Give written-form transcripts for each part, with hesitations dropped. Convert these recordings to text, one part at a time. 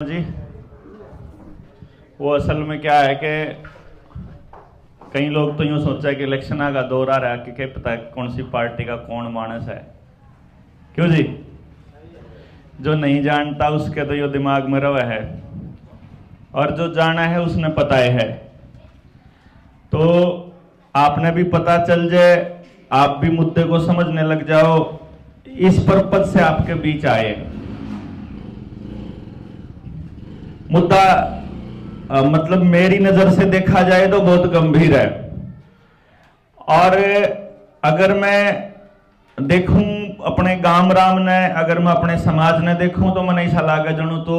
जी वो असल में क्या है कि कई लोग तो यूं सोचा है कि इलेक्शन का दौर आ रहा है कि क्या पता है कौन सी पार्टी का कौन मानस है। क्यों जी? जो नहीं जानता उसके तो ये दिमाग में रवा है और जो जाना है उसने पता है। तो आपने भी पता चल जाए, आप भी मुद्दे को समझने लग जाओ, इस पर्पज से आपके बीच आए। मुद्दा मतलब मेरी नजर से देखा जाए तो बहुत गंभीर है, और अगर मैं देखूं अपने गांव राम ने, अगर मैं अपने समाज ने देखूं तो मैंने ऐसा लागे जनू तो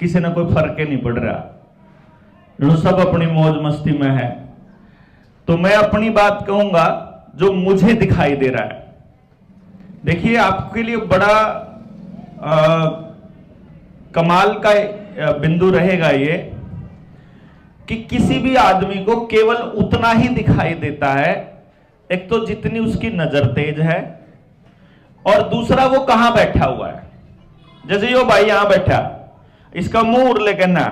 किसी ने कोई फर्क ही नहीं पड़ रहा, जनू सब अपनी मौज मस्ती में है। तो मैं अपनी बात कहूंगा जो मुझे दिखाई दे रहा है। देखिए, आपके लिए बड़ा कमाल का बिंदु रहेगा ये कि किसी भी आदमी को केवल उतना ही दिखाई देता है, एक तो जितनी उसकी नजर तेज है, और दूसरा वो कहां बैठा हुआ है। जैसे यो भाई यहां बैठा, इसका मुंह उड़ लेकिन ना,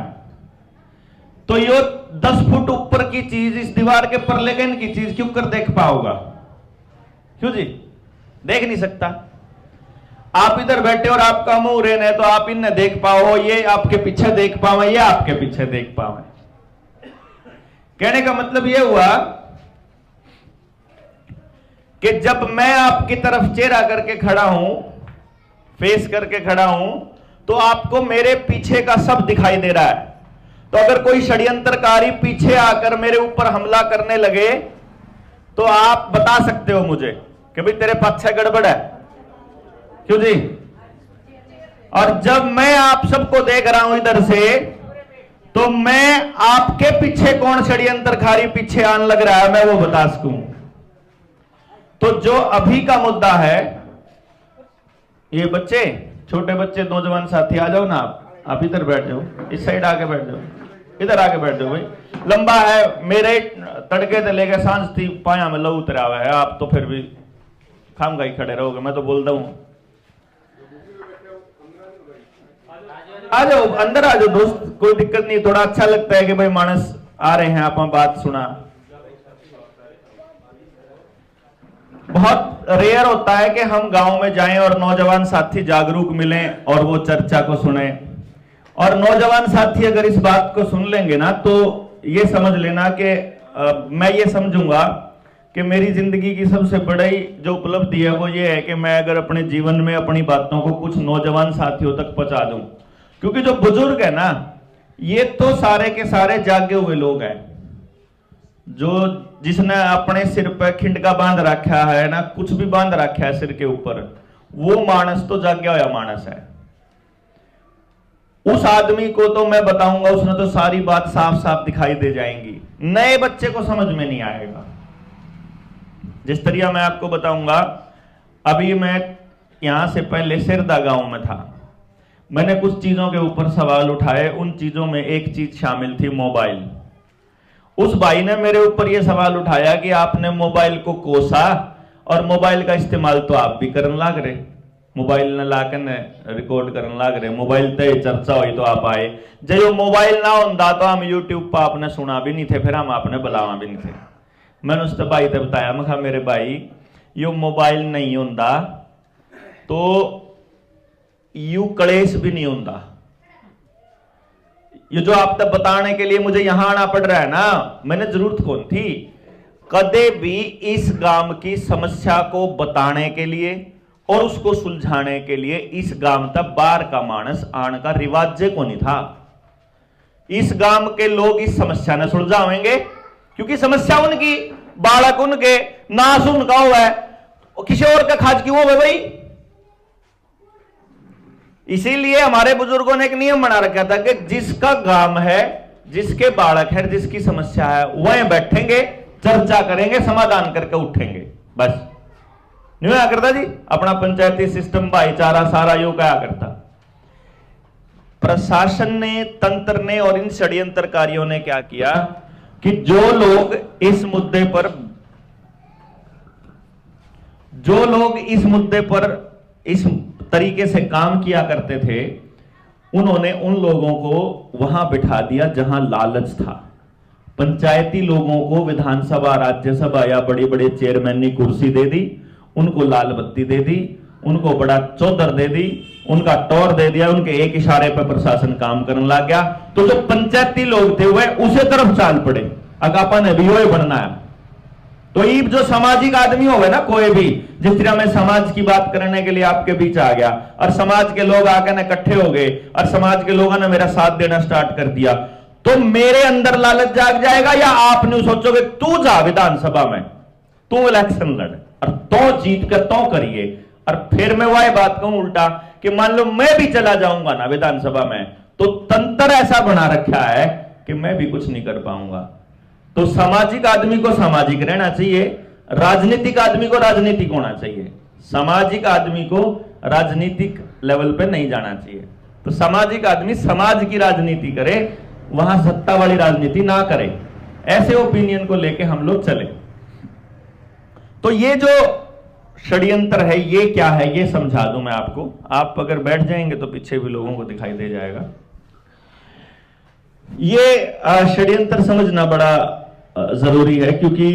तो यो 10 फुट ऊपर की चीज इस दीवार के पर लेकिन की चीज क्यों कर देख पाओगा? क्यों जी? देख नहीं सकता। आप इधर बैठे और आपका मुंह रेन है तो आप इन्हें देख पाओ, ये आपके पीछे देख पाओ, ये आपके पीछे देख पाओ। कहने का मतलब यह हुआ कि जब मैं आपकी तरफ चेहरा करके खड़ा हूं, फेस करके खड़ा हूं, तो आपको मेरे पीछे का सब दिखाई दे रहा है। तो अगर कोई षड्यंत्रकारी पीछे आकर मेरे ऊपर हमला करने लगे तो आप बता सकते हो मुझे कि भाई तेरे पीछे गड़बड़ है। क्यों जी? और जब मैं आप सबको देख रहा हूं इधर से, तो मैं आपके पीछे कौन षड्यंत्रकारी पीछे आने लग रहा है मैं वो बता सकूं। तो जो अभी का मुद्दा है, ये बच्चे, छोटे बच्चे, नौजवान साथी आ जाओ ना, आप इधर बैठ जाओ, इस साइड आके बैठ जाओ, इधर आके बैठ जाओ भाई। लंबा है, मेरे तड़के से लेकर सांझ थी पाया में लहू उतरा हुआ है, आप तो फिर भी खाम गई खड़े रहोगे, मैं तो बोलता हूं। आ जाओ, अंदर आ जाओ दोस्त, कोई दिक्कत नहीं। थोड़ा अच्छा लगता है कि भाई मानस आ रहे हैं, आप बात सुना। बहुत रेयर होता है कि हम गांव में जाएं और नौजवान साथी जागरूक मिलें और वो चर्चा को सुने। और नौजवान साथी अगर इस बात को सुन लेंगे ना, तो ये समझ लेना कि मैं ये समझूंगा कि मेरी जिंदगी की सबसे बड़ी जो उपलब्धि है वो ये है कि मैं अगर अपने जीवन में अपनी बातों को कुछ नौजवान साथियों तक पहुंचा दूं। क्योंकि जो बुजुर्ग है ना, ये तो सारे के सारे जागे हुए लोग हैं, जो जिसने अपने सिर पर खिंडका बांध रखा है ना, कुछ भी बांध रखा है सिर के ऊपर, वो मानस तो जागया हुआ मानस है। उस आदमी को तो मैं बताऊंगा, उसने तो सारी बात साफ साफ दिखाई दे जाएंगी। नए बच्चे को समझ में नहीं आएगा। जिस तरह मैं आपको बताऊंगा, अभी मैं यहां से पहले सिरदा गांव में था, मैंने कुछ चीजों के ऊपर सवाल उठाए। उन चीजों में एक चीज शामिल थी मोबाइल। उस भाई ने मेरे ऊपर यह सवाल उठाया कि आपने मोबाइल को कोसा और मोबाइल का इस्तेमाल तो आप भी करने लग रहे, मोबाइल ने लाकर ने रिकॉर्ड करने लग रहे, मोबाइल ते चर्चा हुई तो आप आए। जो मोबाइल ना होता तो हम यूट्यूब पर आपने सुना भी नहीं थे, फिर हम आपने बुलावा भी नहीं थे। मैंने उस भाई से बताया, मैं कहा मेरे भाई यो मोबाइल नहीं होता तो यू कलेश भी नहीं होता। ये जो आप तक बताने के लिए मुझे यहां आना पड़ रहा है ना, मैंने जरूरत कौन थी। कदे भी इस गांव की समस्या को बताने के लिए और उसको सुलझाने के लिए इस गांव तक बाहर का मानस आने का रिवाज को नहीं था। इस गांव के लोग इस समस्या ने सुलझावेंगे, क्योंकि समस्या उनकी, बालक उनके, नाश उनका हुआ है, किसी और का खाज क्यों हो भाई। इसीलिए हमारे बुजुर्गों ने एक नियम बना रखा था कि जिसका गांव है, जिसके बालक है, जिसकी समस्या है, वह बैठेंगे, चर्चा करेंगे, समाधान करके उठेंगे। बस नहीं क्या करता जी अपना पंचायती सिस्टम, भाईचारा सारा यो क्या करता। प्रशासन ने, तंत्र ने और इन षड्यंत्रकारियों ने क्या किया कि जो लोग इस मुद्दे पर इस तरीके से काम किया करते थे, उन्होंने उन लोगों को वहां बिठा दिया जहां लालच था। पंचायती लोगों को विधानसभा, राज्यसभा या बड़े बड़े चेयरमैन ने कुर्सी दे दी, उनको लाल बत्ती दे दी, उनको बड़ा चौधर दे दी, उनका टॉर दे दिया, उनके एक इशारे पर प्रशासन काम करने लग गया। तो जो पंचायती लोग थे वह उसे तरफ चाल पड़े, अगापा ने भी वही बनना है। तो ये जो सामाजिक आदमी हो गए ना, कोई भी, जिस तरह मैं समाज की बात करने के लिए आपके बीच आ गया और समाज के लोग आकर इकट्ठे हो गए और समाज के लोगों ने मेरा साथ देना स्टार्ट कर दिया, तो मेरे अंदर लालच जाग जाएगा या आपने सोचोगे तू जा विधानसभा में, तू इलेक्शन लड़ और तो जीत कर तो करिए। और फिर मैं वही बात कहूं उल्टा कि मान लो मैं भी चला जाऊंगा ना विधानसभा में, तो तंत्र ऐसा बना रखा है कि मैं भी कुछ नहीं कर पाऊंगा। तो सामाजिक आदमी को सामाजिक रहना चाहिए, राजनीतिक आदमी को राजनीतिक होना चाहिए, सामाजिक आदमी को राजनीतिक लेवल पे नहीं जाना चाहिए। तो सामाजिक आदमी समाज की राजनीति करे, वहां सत्ता वाली राजनीति ना करे, ऐसे ओपिनियन को लेके हम लोग चले। तो ये जो षड्यंत्र है ये क्या है ये समझा दूं मैं आपको। आप अगर बैठ जाएंगे तो पीछे भी लोगों को दिखाई दे जाएगा। ये षड्यंत्र समझना बड़ा जरूरी है, क्योंकि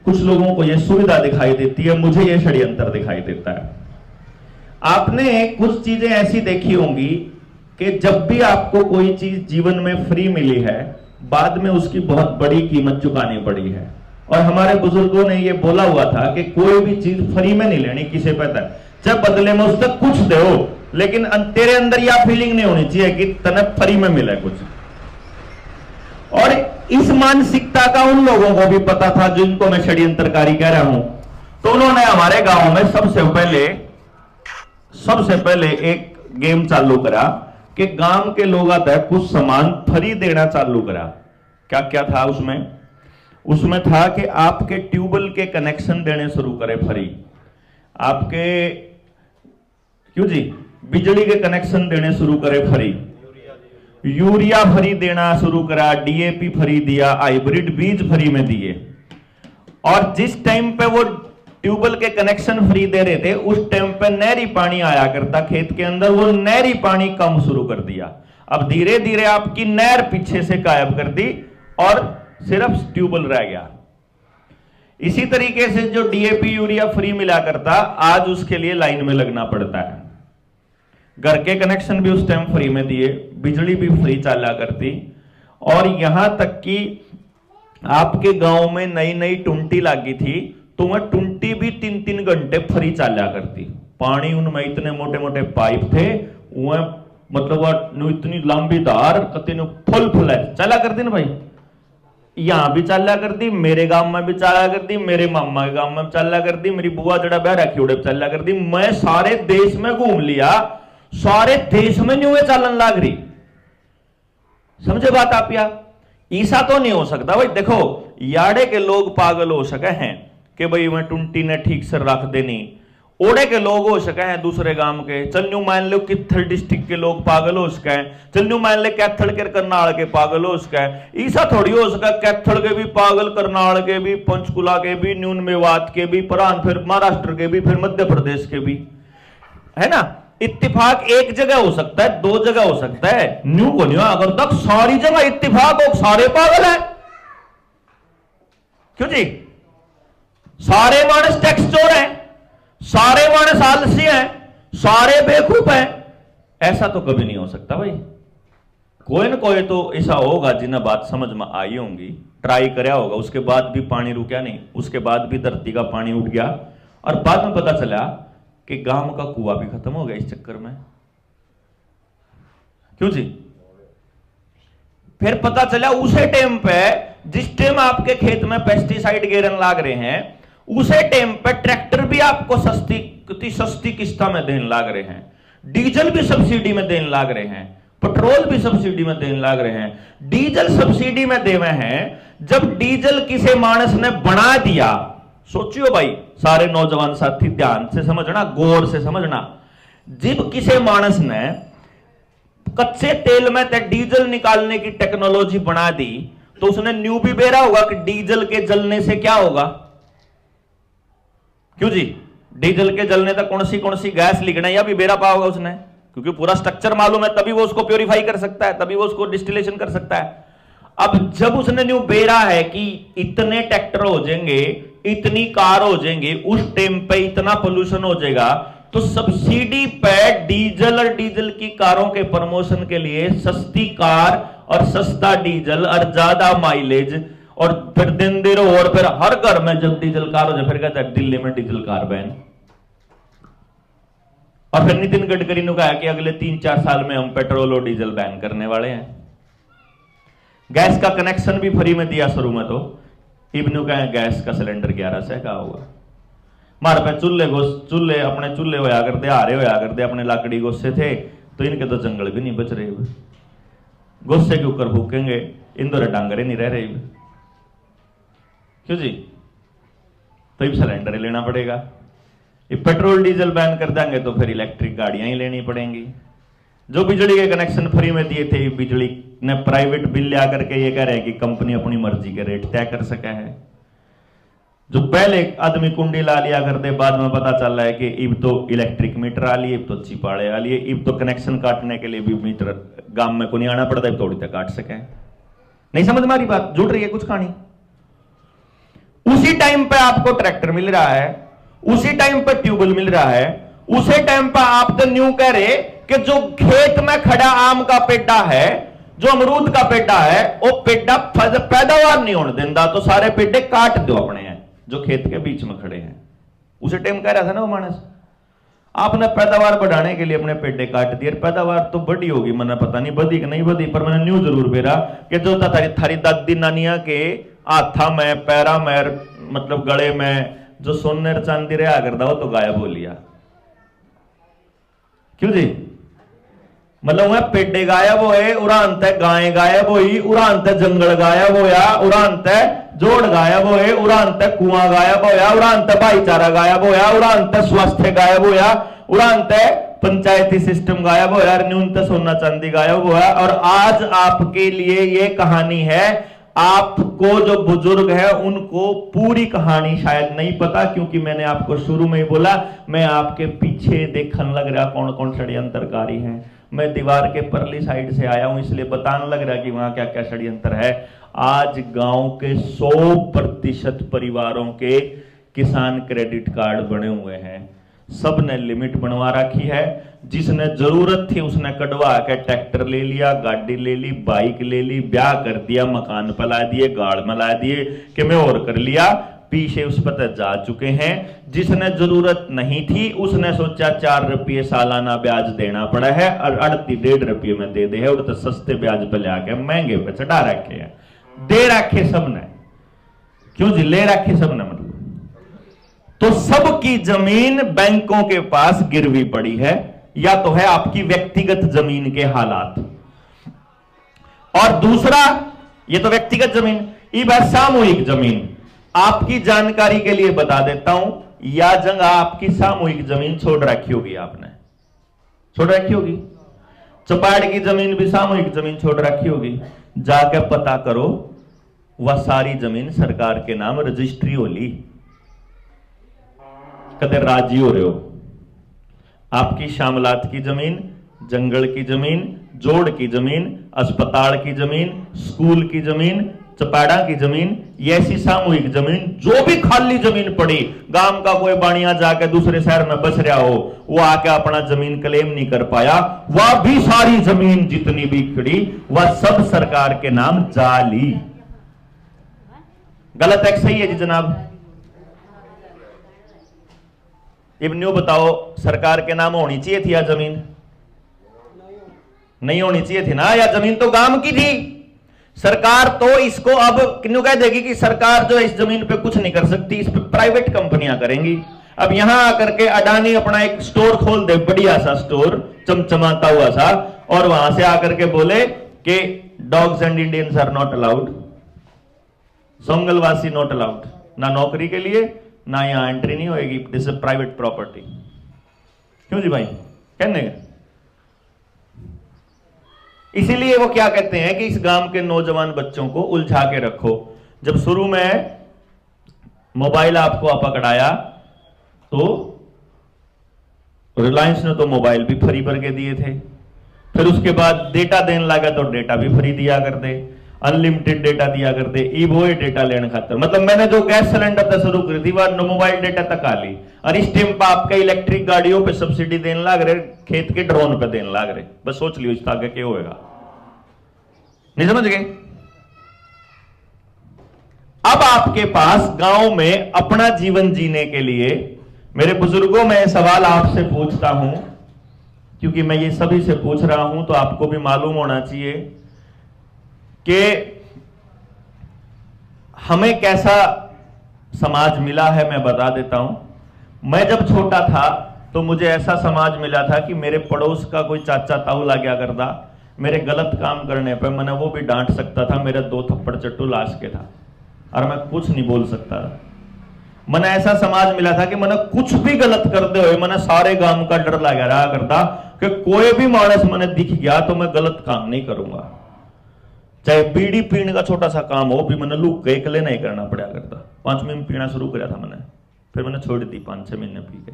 कुछ लोगों को ये सुविधा दिखाई देती है, मुझे ये षड्यंत्र दिखाई देता है। आपने कुछ चीजें ऐसी देखी होंगी कि जब भी आपको कोई चीज जीवन में फ्री मिली है, बाद में उसकी बहुत बड़ी कीमत चुकानी पड़ी है। और हमारे बुजुर्गों ने ये बोला हुआ था कि कोई भी चीज फ्री में नहीं लेनी किसी पता, जब बदले में उससे कुछ दो, लेकिन तेरे अंदर यह फीलिंग नहीं होनी चाहिए कि तने फ्री में मिला कुछ। और इस मानसिकता का उन लोगों को भी पता था जिनको मैं षड्यंत्रकारी कह रहा हूं। तो उन्होंने हमारे गांव में सबसे पहले एक गेम चालू करा कि गांव के लोग आता है कुछ सामान फ्री देना चालू करा। क्या क्या था उसमें? उसमें था कि आपके ट्यूबवेल के कनेक्शन देने शुरू करे फ्री, आपके क्यों जी बिजली के कनेक्शन देने शुरू करे फ्री, यूरिया फ्री देना शुरू करा, डीएपी फ्री दिया, हाइब्रिड बीज फ्री में दिए। और जिस टाइम पे वो ट्यूबवेल के कनेक्शन फ्री दे रहे थे उस टाइम पे नहरी पानी आया करता खेत के अंदर, वो नहरी पानी कम शुरू कर दिया। अब धीरे धीरे आपकी नहर पीछे से गायब कर दी और सिर्फ ट्यूबवेल रह गया। इसी तरीके से जो डीएपी यूरिया फ्री मिला करता, आज उसके लिए लाइन में लगना पड़ता है। घर के कनेक्शन भी उस टाइम फ्री में दिए, बिजली भी फ्री चला करती, और यहां तक कि आपके गांव में नई नई टुंटी लगी थी तो वह टुंटी भी 3-3 घंटे फ्री चला करती। पानी उनमें इतने मोटे मोटे पाइप थे, वह मतलब इतनी लंबी धार फुल चला करती ना भाई। यहां भी चला करती, मेरे गांव में भी चला करती, मेरे मामा के गांव में चला करती, मेरी बुआ जड़ा बह रखी उड़े चला करती। मैं सारे देश में घूम लिया, सारे देश में न्यू चलन लग रही। समझे बात आप? या ईसा तो नहीं हो सकता भाई। देखो याड़े के लोग पागल हो सके हैं कि भाई मैं टुंटी ने ठीक से रख देनी, ओड़े के लोग हो सके हैं दूसरे गांव के, चन्नू मान लो कित्थल डिस्ट्रिक्ट के लोग पागल हो सके हैं, चन्नू मान ले कैथल के करनाल के पागल हो सके हैं। ईसा थोड़ी हो सका कैथल के भी पागल, करनाल के भी, पंचकुला के भी, न्यून मेवात के भी, परान फिर महाराष्ट्र के भी, फिर मध्य प्रदेश के भी, है ना। इत्तेफाक एक जगह हो सकता है, दो जगह हो सकता है, न्यू को न्यू अगर तक सारी जगह इत्तेफाक हो सारे पागल है। क्यों जी? सारे मानस टैक्स चोर हैं, सारे मानस आलसी हैं, सारे बेवकूफ हैं, ऐसा तो कभी नहीं हो सकता भाई। कोई ना कोई तो ऐसा होगा जिन्हें बात समझ में आई होंगी, ट्राई कराया होगा, उसके बाद भी पानी रुका नहीं, उसके बाद भी धरती का पानी उठ गया और बाद में पता चला कि गांव का कुआं भी खत्म हो गया इस चक्कर में। क्यों जी? फिर पता चला उसे टाइम पे जिस टाइम आपके खेत में पेस्टिसाइड गिरन लाग रहे हैं, उसे टाइम पे ट्रैक्टर भी आपको सस्ती किस्ता में देने लाग रहे हैं, डीजल भी सब्सिडी में देने लाग रहे हैं, पेट्रोल भी सब्सिडी में देने लाग रहे हैं। डीजल सब्सिडी में देवे हैं, जब डीजल किसी मानस ने बना दिया, सोचियो भाई सारे नौजवान साथी ध्यान से समझना, गौर से समझना, जब किसी मानस ने कच्चे तेल में डीजल निकालने की टेक्नोलॉजी बना दी तो उसने न्यू भी बेरा होगा कि डीजल के जलने से क्या होगा। क्यों जी? डीजल के जलने तक कौन सी गैस लिखना या भी बेरा पाओगा उसने, क्योंकि पूरा स्ट्रक्चर मालूम है, तभी वो उसको प्योरीफाई कर सकता है, तभी वो उसको डिस्टिलेशन कर सकता है। अब जब उसने न्यू बेरा है कि इतने ट्रैक्टर हो जाएंगे, इतनी कार हो जाएंगे, उस टाइम पे इतना पोल्यूशन हो जाएगा, तो सब्सिडी पे डीजल और डीजल की कारों के प्रमोशन के लिए सस्ती कार और सस्ता डीजल और ज्यादा माइलेज, और फिर दिन दिन और फिर हर घर में जब डीजल कार हो जाए फिर कहता है दिल्ली में डीजल कार बैन। और फिर नितिन गडकरी ने कहा कि अगले 3-4 साल में हम पेट्रोल और डीजल बैन करने वाले हैं। गैस का कनेक्शन भी फ्री में दिया शुरू में, तो इब्नू का गैस का सिलेंडर 1100 का होगा। मार पे चूल्हे अपने चूल्हे होया करते, हारे होया करते, अपने लाकड़ी गोस्से थे, तो इनके तो जंगल भी नहीं बच रहे, गोस्से के ऊपर फूकेंगे, इंदौर डांगरे नहीं रह रहे। क्यों जी? तो ये सिलेंडर लेना पड़ेगा। ये पेट्रोल डीजल बैन कर देंगे तो फिर इलेक्ट्रिक गाड़ियां ही लेनी पड़ेंगी। जो बिजली के कनेक्शन फ्री में दिए थे, बिजली ने प्राइवेट बिल ले आकर के ये कह रहे हैं कि कंपनी अपनी मर्जी के रेट तय कर सका है। जो पहले आदमी कुंडी ला लिया करते, बाद में पता चल रहा है कि इब तो इलेक्ट्रिक मीटर आ लिए, इब तो चिपाड़े आ लिए, इब तो कनेक्शन काटने के लिए भी मीटर गांव में को नहीं आना पड़ता, इब थोड़ी तक काट सके। नहीं समझ में आ रही बात? जुड़ रही है कुछ कहानी? उसी टाइम पे आपको ट्रैक्टर मिल रहा है, उसी टाइम पे ट्यूबवेल मिल रहा है, उसी टाइम पे आप तो न्यू कह रहे कि जो खेत में खड़ा आम का पेड़ा है, जो अमरूद का पेड़ा है, वो पेड़ा पैदावार नहीं होने देता, तो सारे पेड़े काट दो अपने हैं जो खेत के बीच में खड़े हैं। उसी टाइम कह रहा था ना वो मानस, आपने पैदावार बढ़ाने के लिए अपने पेड़े काट दिए। पैदावार तो बड़ी होगी, मैंने पता नहीं बदी कि नहीं बदी, पर मैंने न्यू जरूर बेरा कि जो थारी दादी नानिया के हाथा में, पैरा में, मतलब गले में जो सोने चांदी रहा करता, वो तो गायब हो लिया। क्यों जी? मतलब वह पेड़े गायब होए, उड़ान तय गाय गायब हुई, उड़ान तय जंगल गायब होया, उड़ान तय जोड़ गायब होए, उड़ान तय कुआं गायब होया, उड़ान तय भाईचारा गायब होया, उड़ान तय स्वास्थ्य गायब होया, उड़ान तय पंचायती सिस्टम गायब होया, न्यूनतम सोना चांदी गायब होया। और आज आपके लिए ये कहानी है। आपको जो बुजुर्ग है उनको पूरी कहानी शायद नहीं पता, क्योंकि मैंने आपको शुरू में ही बोला, मैं आपके पीछे देखने लग रहा कौन कौन षड्यंत्रकारी हैं। मैं दीवार के परली साइड से आया हूं, इसलिए बताने लग रहा कि वहां क्या क्या षड्यंत्र है। आज गांव के 100% परिवारों के किसान क्रेडिट कार्ड बने हुए हैं। सब ने लिमिट बनवा रखी है। जिसने जरूरत थी उसने कटवा के ट्रैक्टर ले लिया, गाड़ी ले ली, बाइक ले ली, ब्याह कर दिया, मकान पला दिए, गाड़ मला दिए कि मैं और कर लिया, पीछे उस पर जा चुके हैं। जिसने जरूरत नहीं थी उसने सोचा 4 रुपये सालाना ब्याज देना पड़ा है और 1.5 रुपये में दे दे है, और तो सस्ते ब्याज पे ले आके महंगे पे चढ़ा रखे हैं। दे रखे सबने, क्यों जी? ले रखे सबने, मतलब तो सबकी जमीन बैंकों के पास गिरवी पड़ी है, या तो है आपकी व्यक्तिगत जमीन के हालात, और दूसरा ये तो व्यक्तिगत जमीन, ये बात सामूहिक जमीन। आपकी जानकारी के लिए बता देता हूं, या जगह आपकी सामूहिक जमीन छोड़ रखी होगी, आपने छोड़ रखी होगी। चपाड़ की जमीन भी सामूहिक जमीन छोड़ रखी होगी। जाके पता करो, वह सारी जमीन सरकार के नाम रजिस्ट्री हो ली। कदे राजी हो रहे हो? आपकी शामलात की जमीन, जंगल की जमीन, जोड़ की जमीन, अस्पताल की जमीन, स्कूल की जमीन, चपाड़ा की जमीन, ये ऐसी सामूहिक जमीन, जो भी खाली जमीन पड़ी, गांव का कोई बाणिया जाके दूसरे शहर में बस रहा हो, वो आके अपना जमीन क्लेम नहीं कर पाया, वह भी सारी जमीन जितनी भी खड़ी वह सब सरकार के नाम जाली। गलत है सही है जी जनाब? इब्न न्यू बताओ, सरकार के नाम होनी चाहिए थी या जमीन? नहीं होनी चाहिए थी ना, या जमीन तो गांव की थी। सरकार तो इसको अब क्यों कह देगी कि सरकार जो इस जमीन पे कुछ नहीं कर सकती, इस पे प्राइवेट कंपनियां करेंगी। अब यहां आकर के अडानी अपना एक स्टोर खोल दे, बढ़िया सा स्टोर, चमचमाता हुआ सा, और वहां से आकर के बोले कि dogs and Indians are not allowed, सोंगलवासी नॉट अलाउड, ना नौकरी के लिए ना यहां एंट्री नहीं होगी, दिस इज प्राइवेट प्रॉपर्टी। क्यों जी भाई? कहने इसीलिए वो क्या कहते हैं कि इस गांव के नौजवान बच्चों को उलझा के रखो। जब शुरू में मोबाइल आपको पकड़ाया तो रिलायंस ने तो मोबाइल भी फ्री करके दिए थे, फिर उसके बाद डेटा देने लगा तो डेटा भी फ्री दिया कर दे, अनलिमिटेड डेटा दिया कर दे, वो डेटा लेने खातर। मतलब मैंने जो गैस सिलेंडर तक शुरू करी थी वह मोबाइल डेटा तक आ ली, और इस टाइम पर आपके इलेक्ट्रिक गाड़ियों पे सब्सिडी देने लग रहे, खेत के ड्रोन पे देने लग रहे। बस सोच लियो इसका आगे क्या होगा, नहीं समझ गए। अब आपके पास गांव में अपना जीवन जीने के लिए, मेरे बुजुर्गों में सवाल आपसे पूछता हूं, क्योंकि मैं ये सभी से पूछ रहा हूं तो आपको भी मालूम होना चाहिए कि हमें कैसा समाज मिला है। मैं बता देता हूं, मैं जब छोटा था तो मुझे ऐसा समाज मिला था कि मेरे पड़ोस का कोई चाचा ताऊ ला गया करता, मेरे गलत काम करने पर मैंने वो भी डांट सकता था, मेरे 2 थप्पड़ चट्टू लाश के था और मैं कुछ नहीं बोल सकता। मैंने ऐसा समाज मिला था कि मैंने कुछ भी गलत करते हुए मैंने सारे गांव का डर लगा रहा करता कि कोई भी मानस मैंने दिख गया तो मैं गलत काम नहीं करूंगा, चाहे बीड़ी पीने का छोटा सा काम हो भी मैंने लुक के अकेले नहीं करना पड़ा करता। 5वीं में पीना शुरू किया था मैंने, फिर मैंने छोड़ दी, 5-6 महीने पी के,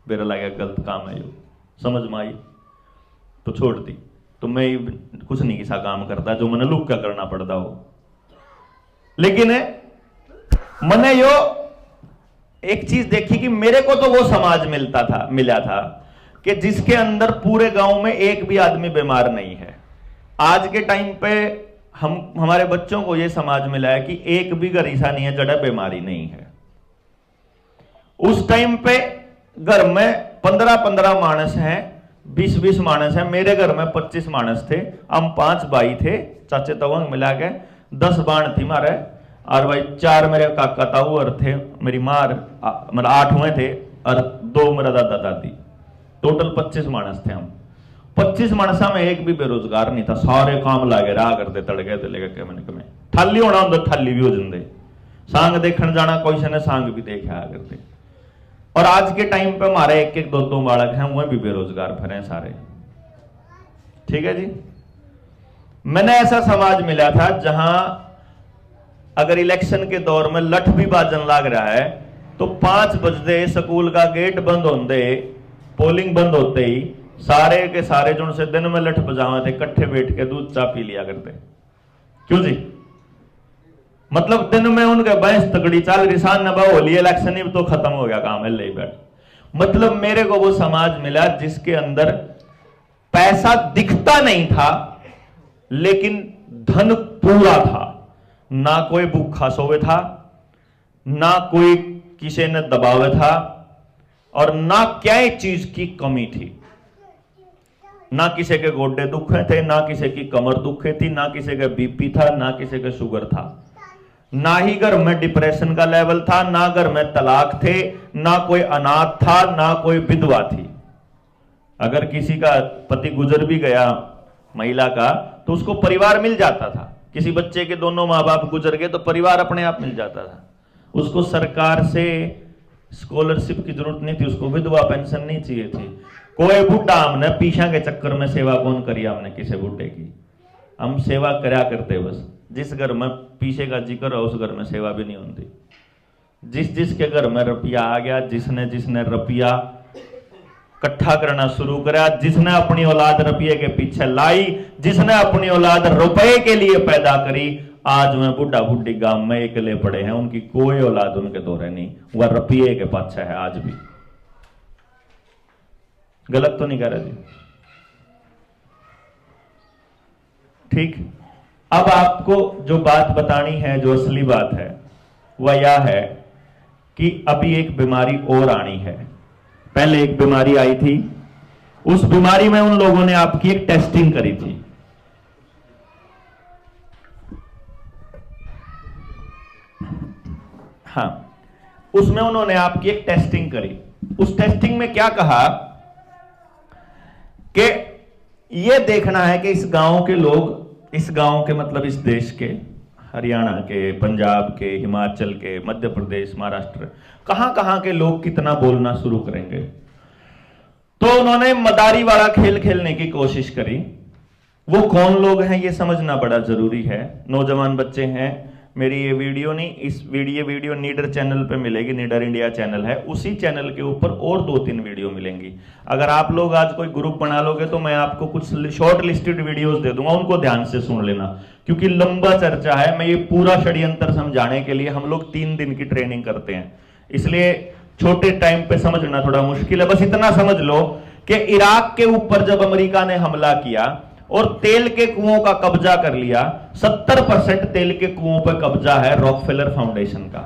मेरा लगा गलत काम है, यो समझ में आई तो छोड़ दी। तो मैं कुछ नहीं किसा काम करता जो मैंने लुक का करना पड़ता हो। लेकिन मैंने यो एक चीज देखी कि मेरे को तो वो समाज मिला था कि जिसके अंदर पूरे गांव में एक भी आदमी बीमार नहीं है। आज के टाइम पे हमारे बच्चों को ये समाज मिला है कि एक भी घर ऐसा नहीं है जड़ा बीमारी नहीं है। उस टाइम पे घर में 15-15 मानस हैं, 20-20 मानस हैं। मेरे घर में 25 मानस थे, हम 5 भाई थे, चाचे तवंग मिला के 10 बाण थी मारे, और भाई 4 मेरे काका ताऊ और थे, मेरी मार, मतलब 8 हुए थे और 2 मेरा दादा दादी, टोटल 25 मानस थे हम। 25 मानसा में एक भी बेरोजगार नहीं था, सारे काम लागे रहा करते, तड़के ते लेके मैंने कमे थाली होना होंगे, थाली भी हो जाते, सांग देखने जाना कोई से ने सांग भी देखा करते। और आज के टाइम पे हमारे 1-1 2-2 बालक हैं, वह भी बेरोजगार फिरे सारे। ठीक है जी। मैंने ऐसा समाज मिला था जहां अगर इलेक्शन के दौर में लठ भी बाजन लाग रहा है तो 5 बजते स्कूल का गेट बंद होते, पोलिंग बंद होते ही सारे के सारे जो से दिन में लठ बजावे थे, इकट्ठे बैठ के दूध चा पी लिया करते। क्यों जी? मतलब दिन में उनके बहस तगड़ी चाल रही, सान नबा होली इलेक्शन ही तो खत्म हो गया काम है, ले बैठ। मतलब मेरे को वो समाज मिला जिसके अंदर पैसा दिखता नहीं था लेकिन धन पूरा था, ना कोई भूखा सोवे था, ना कोई किसी ने दबावे था, और ना क्या चीज की कमी थी। ना किसी के गोड्डे दुखे थे, ना किसी की कमर दुखे थी, ना किसी का बीपी था, ना किसी का शुगर था, ना ही घर में डिप्रेशन का लेवल था, ना घर में तलाक थे, ना कोई अनाथ था, ना कोई विधवा थी। अगर किसी का पति गुजर भी गया महिला का तो उसको परिवार मिल जाता था। किसी बच्चे के दोनों माँ बाप गुजर गए तो परिवार अपने आप मिल जाता था। उसको सरकार से स्कॉलरशिप की जरूरत नहीं थी, उसको विधवा पेंशन नहीं चाहिए थी। कोई बुढ़ा हमने पीछा के चक्कर में सेवा कौन करी, हमने किसी बुढ़े की हम सेवा करा करते। बस जिस घर में पीछे का जिक्र हो उस घर में सेवा भी नहीं होती। जिसके घर में रुपया आ गया, जिसने रुपया इकट्ठा करना शुरू करा, जिसने अपनी औलाद रुपये के पीछे लाई, जिसने अपनी औलाद रुपए के लिए पैदा करी, आज में बुढ़ा बुढ़ी गांव में अकेले पड़े हैं, उनकी कोई औलाद उनके दौरे नहीं, वह रुपये के पीछे है आज भी। गलत तो नहीं कह रहा जी? ठीक। अब आपको जो बात बतानी है, जो असली बात है, वह यह है कि अभी एक बीमारी और आनी है। पहले एक बीमारी आई थी, उस बीमारी में उन लोगों ने आपकी एक टेस्टिंग करी थी। हाँ, उसमें उन्होंने आपकी एक टेस्टिंग करी। उस टेस्टिंग में क्या कहा कि यह देखना है कि इस गांव के लोग, इस गांव के मतलब इस देश के, हरियाणा के, पंजाब के, हिमाचल के, मध्य प्रदेश, महाराष्ट्र, कहां के लोग कितना बोलना शुरू करेंगे। तो उन्होंने मदारी वाला खेल खेलने की कोशिश करी। वो कौन लोग हैं ये समझना बड़ा जरूरी है। नौजवान बच्चे हैं, मेरी ये वीडियो नहीं, इस वीडियो नीडर चैनल पे मिलेगी, नीडर इंडिया चैनल है, उसी चैनल के ऊपर और 2-3 वीडियो मिलेंगी। अगर आप लोग आज कोई ग्रुप बना लोगे तो मैं आपको कुछ शॉर्ट लिस्टेड वीडियोस दे दूंगा, उनको ध्यान से सुन लेना, क्योंकि लंबा चर्चा है। मैं ये पूरा षड्यंत्र समझाने के लिए हम लोग 3 दिन की ट्रेनिंग करते हैं, इसलिए छोटे टाइम पे समझना थोड़ा मुश्किल है। बस इतना समझ लो कि इराक के ऊपर जब अमेरिका ने हमला किया और तेल के कुओं का कब्जा कर लिया, 70% तेल के कुओं पर कब्जा है रॉकफेलर फाउंडेशन का।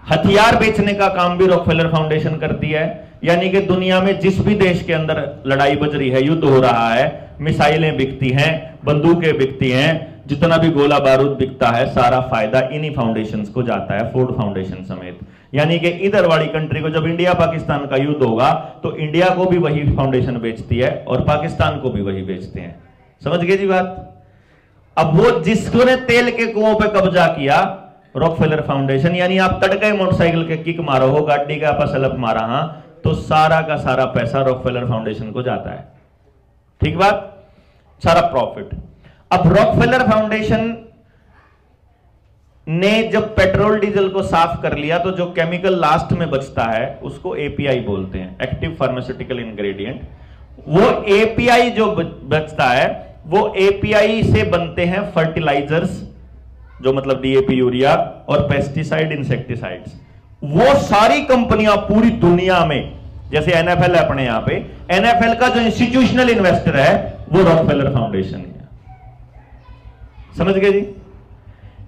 हथियार बेचने का काम भी रॉकफेलर फाउंडेशन करती है, यानी कि दुनिया में जिस भी देश के अंदर लड़ाई बज रही है, युद्ध हो रहा है, मिसाइलें बिकती हैं, बंदूकें बिकती हैं, जितना भी गोला बारूद बिकता है, सारा फायदा इन्हीं फाउंडेशंस को जाता है, फोर्ड फाउंडेशन समेत। यानी कि इधर वाली कंट्री को जब इंडिया पाकिस्तान का युद्ध होगा तो इंडिया को भी वही फाउंडेशन बेचती है और पाकिस्तान को भी वही बेचते हैं। समझ गए जी बात? अब वो जिसने तेल के कुओं पे कब्जा किया, रॉकफेलर फाउंडेशन, यानी आप तड़के मोटरसाइकिल के किक मारो हो, गाड़ी का पसलप मारा, हां, तो सारा का सारा पैसा रॉकफेलर फाउंडेशन को जाता है। ठीक बात? सारा प्रॉफिट। अब रॉकफेलर फाउंडेशन ने जब पेट्रोल डीजल को साफ कर लिया तो जो केमिकल लास्ट में बचता है उसको एपीआई बोलते हैं, एक्टिव फार्मास्यूटिकल इंग्रेडिएंट। वो एपीआई जो बचता है वो एपीआई से बनते हैं फर्टिलाइजर्स, जो मतलब डीएपी, यूरिया और पेस्टिसाइड, इंसेक्टिसाइड्स। वो सारी कंपनियां पूरी दुनिया में, जैसे एनएफएल है अपने यहां पे, एनएफएल का जो इंस्टीट्यूशनल इन्वेस्टर है वो रॉकफेलर फाउंडेशन है। समझ गए जी?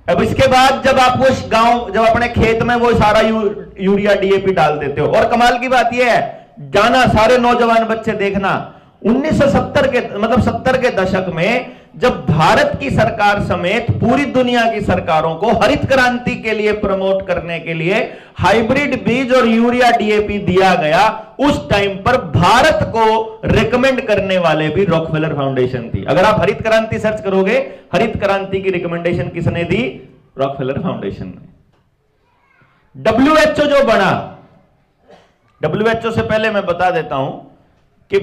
अब इसके बाद जब आप वो गांव, जब अपने खेत में वो सारा यूरिया, डीएपी डाल देते हो, और कमाल की बात यह है, जाना सारे नौजवान बच्चे देखना, 1970 के मतलब 70 के दशक में जब भारत की सरकार समेत पूरी दुनिया की सरकारों को हरित क्रांति के लिए प्रमोट करने के लिए हाइब्रिड बीज और यूरिया, डीएपी दिया गया, उस टाइम पर भारत को रिकमेंड करने वाले भी रॉकफेलर फाउंडेशन थी। अगर आप हरित क्रांति सर्च करोगे, हरित क्रांति की रिकमेंडेशन किसने दी? रॉकफेलर फाउंडेशन ने। डब्ल्यूएचओ जो बना, डब्ल्यूएचओ से पहले मैं बता देता हूं कि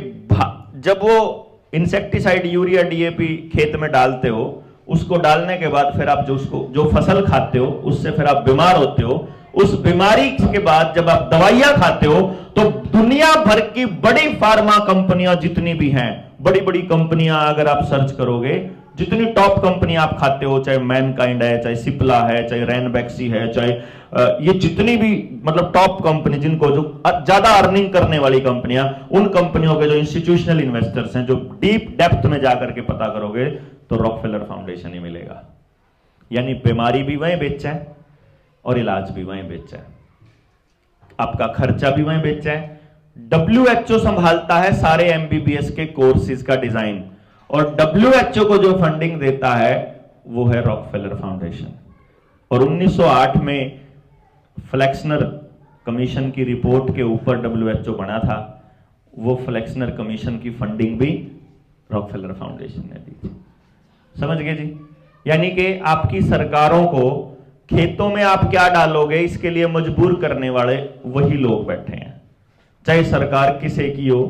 जब वो इंसेक्टिसाइड, यूरिया, डीएपी खेत में डालते हो, उसको डालने के बाद फिर आप जो फसल खाते हो उससे फिर आप बीमार होते हो। उस बीमारी के बाद जब आप दवाइयां खाते हो तो दुनिया भर की बड़ी फार्मा कंपनियां जितनी भी हैं, बड़ी बड़ी कंपनियां अगर आप सर्च करोगे, जितनी टॉप कंपनियां आप खाते हो, चाहे मैनकाइंड है, चाहे सिप्ला है, चाहे रैनबैक्सी है, चाहे ये जितनी भी मतलब टॉप कंपनी, जिनको जो ज्यादा अर्निंग करने वाली कंपनियां, उन कंपनियों के जो इंस्टीट्यूशनल इन्वेस्टर्स हैं, जो डीप डेप्थ में जाकर के पता करोगे तो रॉकफेलर फाउंडेशन ही मिलेगा। यानी बीमारी भी वहीं बेचा है और इलाज भी वहीं बेचा है, आपका खर्चा भी वहीं बेचा है। डब्ल्यूएचओ संभालता है सारे एमबीबीएस के कोर्सेज का डिजाइन, और डब्ल्यूएचओ को जो फंडिंग देता है वो है रॉकफेलर फाउंडेशन। और 1908 में फ्लेक्सनर कमीशन की रिपोर्ट के ऊपर डब्ल्यूएचओ बना था, वो फ्लेक्सनर कमीशन की फंडिंग भी रॉकफेलर फाउंडेशन ने दी थी। समझ गए जी? यानी कि आपकी सरकारों को खेतों में आप क्या डालोगे इसके लिए मजबूर करने वाले वही लोग बैठे हैं, चाहे सरकार किसे की हो।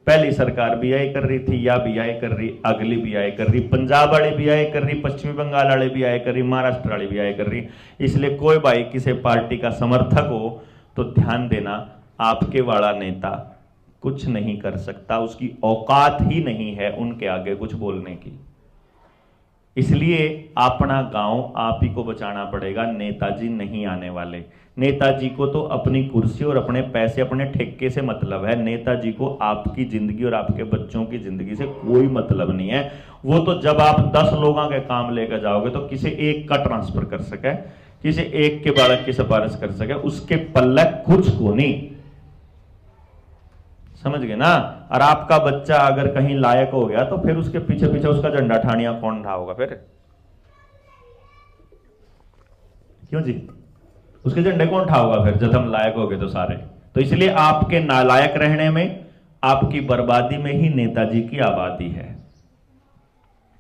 पहली सरकार बीआई कर रही थी, या बीआई कर रही, अगली बीआई कर रही, पंजाब वाली बीआई कर रही, पश्चिमी बंगाल वाले बीआई कर रही, महाराष्ट्र वाली बीआई कर रही। इसलिए कोई भाई किसी पार्टी का समर्थक हो तो ध्यान देना, आपके वाला नेता कुछ नहीं कर सकता, उसकी औकात ही नहीं है उनके आगे कुछ बोलने की। इसलिए अपना गांव आप ही को बचाना पड़ेगा, नेताजी नहीं आने वाले। नेताजी को तो अपनी कुर्सी और अपने पैसे, अपने ठेके से मतलब है। नेताजी को आपकी जिंदगी और आपके बच्चों की जिंदगी से कोई मतलब नहीं है। वो तो जब आप 10 लोगों के काम लेकर जाओगे तो किसी एक का ट्रांसफर कर सके, किसी एक के बालक की सिफारिश कर सके, उसके पल्ले कुछ को नहीं। समझ गए ना? और आपका बच्चा अगर कहीं लायक हो गया तो फिर उसके पीछे पीछे उसका झंडा ठानिया कौन उठाओगा फिर? क्यों जी? उसके झंडे कौन उठाओगा फिर जब हम लायक हो गए तो सारे? तो इसलिए आपके नालायक रहने में, आपकी बर्बादी में ही नेताजी की आबादी है।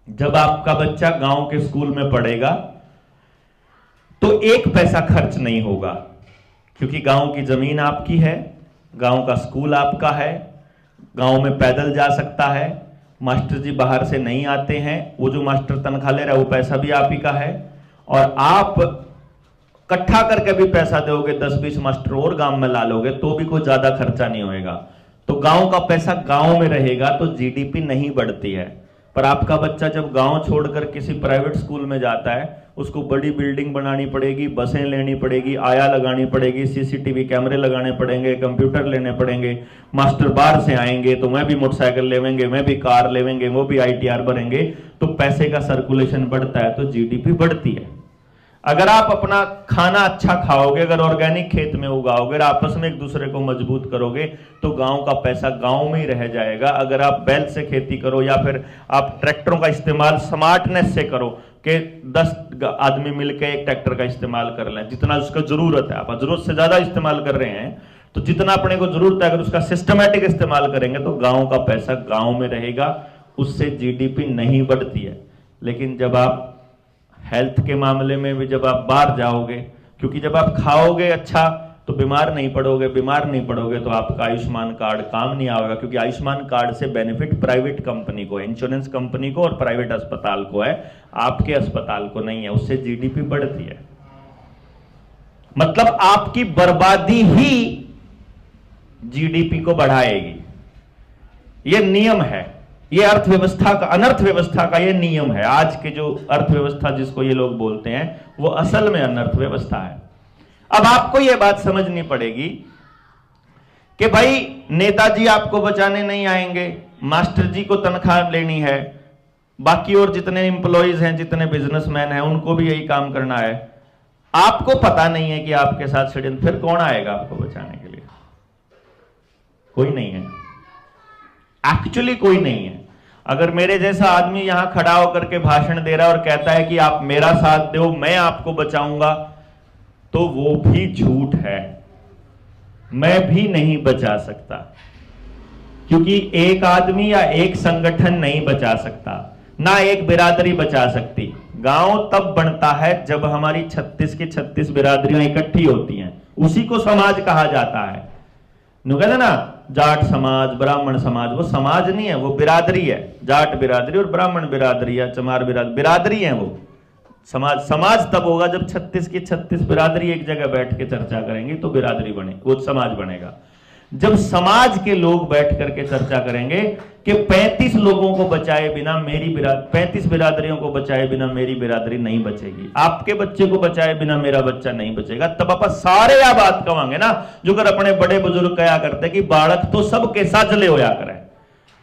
जब आपका बच्चा गांव के स्कूल में पढ़ेगा तो 1 पैसा खर्च नहीं होगा, क्योंकि गांव की जमीन आपकी है, गांव का स्कूल आपका है, गांव में पैदल जा सकता है, मास्टर जी बाहर से नहीं आते हैं, वो जो मास्टर तनख्वाह ले रहा है वो पैसा भी आप ही का है, और आप इकट्ठा करके भी पैसा दोगे, 10-20 मास्टर और गांव में ला लोगे तो भी कोई ज्यादा खर्चा नहीं होएगा। तो गांव का पैसा गांव में रहेगा तो जीडीपी नहीं बढ़ती है। पर आपका बच्चा जब गांव छोड़कर किसी प्राइवेट स्कूल में जाता है, उसको बड़ी बिल्डिंग बनानी पड़ेगी, बसें लेनी पड़ेगी, आया लगानी पड़ेगी, सीसीटीवी कैमरे लगाने पड़ेंगे, कंप्यूटर लेने पड़ेंगे, मास्टर बाहर से आएंगे तो मैं भी मोटरसाइकिल लेवेंगे, मैं भी कार लेवेंगे, वो भी ITR भरेंगे, तो पैसे का सर्कुलेशन बढ़ता है तो जीडीपी बढ़ती है। अगर आप अपना खाना अच्छा खाओगे, अगर ऑर्गेनिक खेत में उगाओगे, आपस में एक दूसरे को मजबूत करोगे तो गांव का पैसा गांव में ही रह जाएगा। अगर आप बैल से खेती करो या फिर आप ट्रैक्टरों का इस्तेमाल स्मार्टनेस से करो कि 10 आदमी मिलकर एक ट्रैक्टर का इस्तेमाल कर लें, जितना उसका जरूरत है, आप जरूरत से ज्यादा इस्तेमाल कर रहे हैं तो जितना अपने को जरूरत है अगर उसका सिस्टमैटिक इस्तेमाल करेंगे तो गांव का पैसा गांव में रहेगा, उससे जीडीपी नहीं बढ़ती है। लेकिन जब आप हेल्थ के मामले में भी जब आप बाहर जाओगे, क्योंकि जब आप खाओगे अच्छा तो बीमार नहीं पड़ोगे, बीमार नहीं पड़ोगे तो आपका आयुष्मान कार्ड काम नहीं आएगा, क्योंकि आयुष्मान कार्ड से बेनिफिट प्राइवेट कंपनी को है, इंश्योरेंस कंपनी को और प्राइवेट अस्पताल को है, आपके अस्पताल को नहीं है। उससे जीडीपी बढ़ती है। मतलब आपकी बर्बादी ही जीडीपी को बढ़ाएगी। यह नियम है, ये अर्थव्यवस्था का, अनर्थव्यवस्था का ये नियम है। आज के जो अर्थव्यवस्था जिसको ये लोग बोलते हैं वो असल में अनर्थव्यवस्था है। अब आपको ये बात समझनी पड़ेगी कि भाई नेताजी आपको बचाने नहीं आएंगे, मास्टर जी को तनख्वाह लेनी है, बाकी और जितने एम्प्लॉइज हैं, जितने बिजनेसमैन हैं, उनको भी यही काम करना है। आपको पता नहीं है कि आपके साथ षड्यंत्र, फिर कौन आएगा आपको बचाने के लिए? कोई नहीं है, एक्चुअली कोई नहीं है। अगर मेरे जैसा आदमी यहां खड़ा होकर के भाषण दे रहा है और कहता है कि आप मेरा साथ दो, मैं आपको बचाऊंगा, तो वो भी झूठ है। मैं भी नहीं बचा सकता, क्योंकि एक आदमी या एक संगठन नहीं बचा सकता, ना एक बिरादरी बचा सकती। गांव तब बनता है जब हमारी 36 की 36 बिरादरियां इकट्ठी होती हैं, उसी को समाज कहा जाता है। कहते ना जाट समाज, ब्राह्मण समाज, वो समाज नहीं है, वो बिरादरी है। जाट बिरादरी और ब्राह्मण बिरादरी या चमार बिरादरी है वो। समाज तब होगा जब 36 की 36 बिरादरी एक जगह बैठ के चर्चा करेंगी तो बिरादरी बने, वो समाज बनेगा। जब समाज के लोग बैठ करके चर्चा करेंगे कि 35 लोगों को बचाए बिना मेरी 35 बिरादरियों को बचाए बिना मेरी बिरादरी नहीं बचेगी, आपके बच्चे को बचाए बिना मेरा बच्चा नहीं बचेगा, तब आप सारे या बात कहेंगे ना, जो कर अपने बड़े बुजुर्ग कहा करते कि बालक तो सबके साजले होया करे।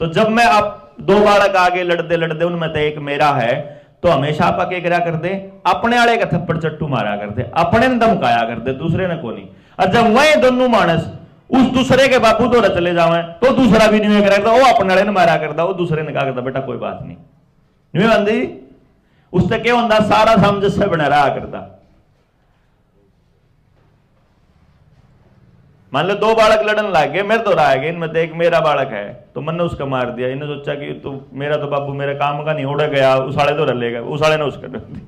तो जब मैं आप 2 बालक आगे लड़ते लड़ते उनमें से एक मेरा है तो हमेशा आप क्या करा करते, अपने आले का थप्पड़ चट्टू मारा करते, अपने ने धमकाया करते, दूसरे ने को नहीं। और जब वह दोनों मानस उस दूसरे के बापू तो चले जावे तो दूसरा भी नहीं करता, वो अपने वाले ने मारा करता, वो दूसरे ने कहा करता बेटा कोई बात नहीं, नहीं आंदी उससे क्या होता, सारा सामंजस्य बना रहा करता। मान लो 2 बालक लड़न लग गए, मेरे तो रहा है, इनमें एक मेरा बालक है तो मैंने उसका मार दिया, इन्हें सोचा कि तो मेरा तो बाबू मेरे काम का नहीं, उड़ गया, उसाले तो रलेगा, उसाले ने उसका डर दी।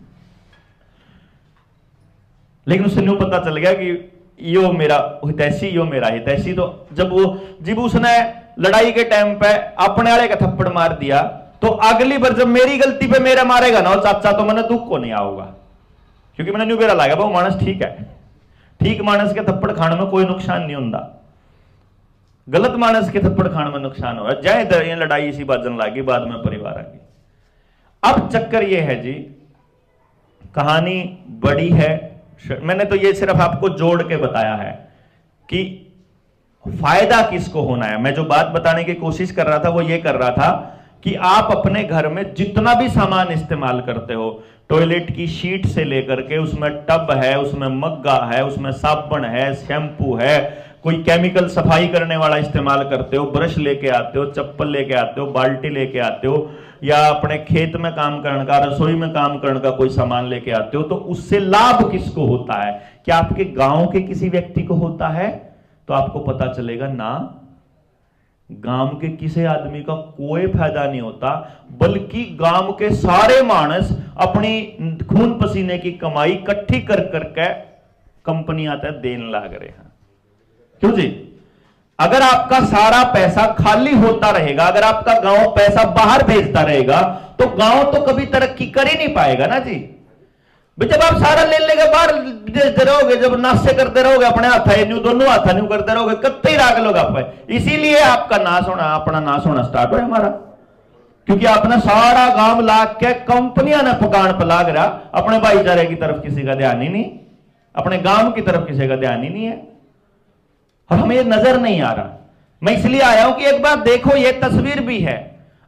लेकिन उससे न्यू पता चल गया कि यो मेरा हितैषी, यो मेरा हितैषी। तो जब उसने लड़ाई के टाइम पे अपने वाले का थप्पड़ मार दिया तो अगली बार जब मेरी गलती पे मेरा मारेगा ना चाचा तो मैंने दुख को नहीं आऊंगा, क्योंकि मैंने न्यू मेरा लगा वो मानस ठीक है। ठीक मानस के थप्पड़ खाने में कोई नुकसान नहीं होता, गलत मानस के थप्पड़ खाने में नुकसान हो। जय ये लड़ाई इसी बाजन लागी, बाद में परिवार आ गई। अब चक्कर ये है जी, कहानी बड़ी है, मैंने तो ये सिर्फ आपको जोड़ के बताया है कि फायदा किसको होना है। मैं जो बात बताने की कोशिश कर रहा था वो ये कर रहा था कि आप अपने घर में जितना भी सामान इस्तेमाल करते हो, टॉयलेट की शीट से लेकर के उसमें टब है, उसमें मग्गा है, उसमें साबुन है, शैम्पू है, कोई केमिकल सफाई करने वाला इस्तेमाल करते हो, ब्रश लेके आते हो, चप्पल लेके आते हो, बाल्टी लेके आते हो, या अपने खेत में काम करने का, रसोई में काम करने का कोई सामान लेके आते हो, तो उससे लाभ किसको होता है? क्या आपके गांव के किसी व्यक्ति को होता है? तो आपको पता चलेगा ना, गांव के किसी आदमी का कोई फायदा नहीं होता, बल्कि गांव के सारे मानस अपनी खून पसीने की कमाई इकट्ठी कर करके कंपनी आता है देने लग रहे हैं। क्यों जी? अगर आपका सारा पैसा खाली होता रहेगा, अगर आपका गांव पैसा बाहर भेजता रहेगा, तो गांव तो कभी तरक्की कर ही नहीं पाएगा ना जी। भाई जब आप सारा ले लेके बाहर भेजते रहोगे, जब नाशे करते रहोगे अपने हाथ है न्यू दोनों हाथ न्यू करते रहोगे, कत्ते ही राग लोग आप। इसीलिए आपका नाश होना, अपना नाश होना स्टार्ट हो हमारा, क्योंकि आपने सारा गांव लाग के कंपनियां ने पकान पलाग रहा, अपने भाईचारे की तरफ किसी का ध्यान ही नहीं, अपने गांव की तरफ किसी का ध्यान ही नहीं है, और हमें ये नजर नहीं आ रहा। मैं इसलिए आया हूं कि एक बार देखो, ये तस्वीर भी है,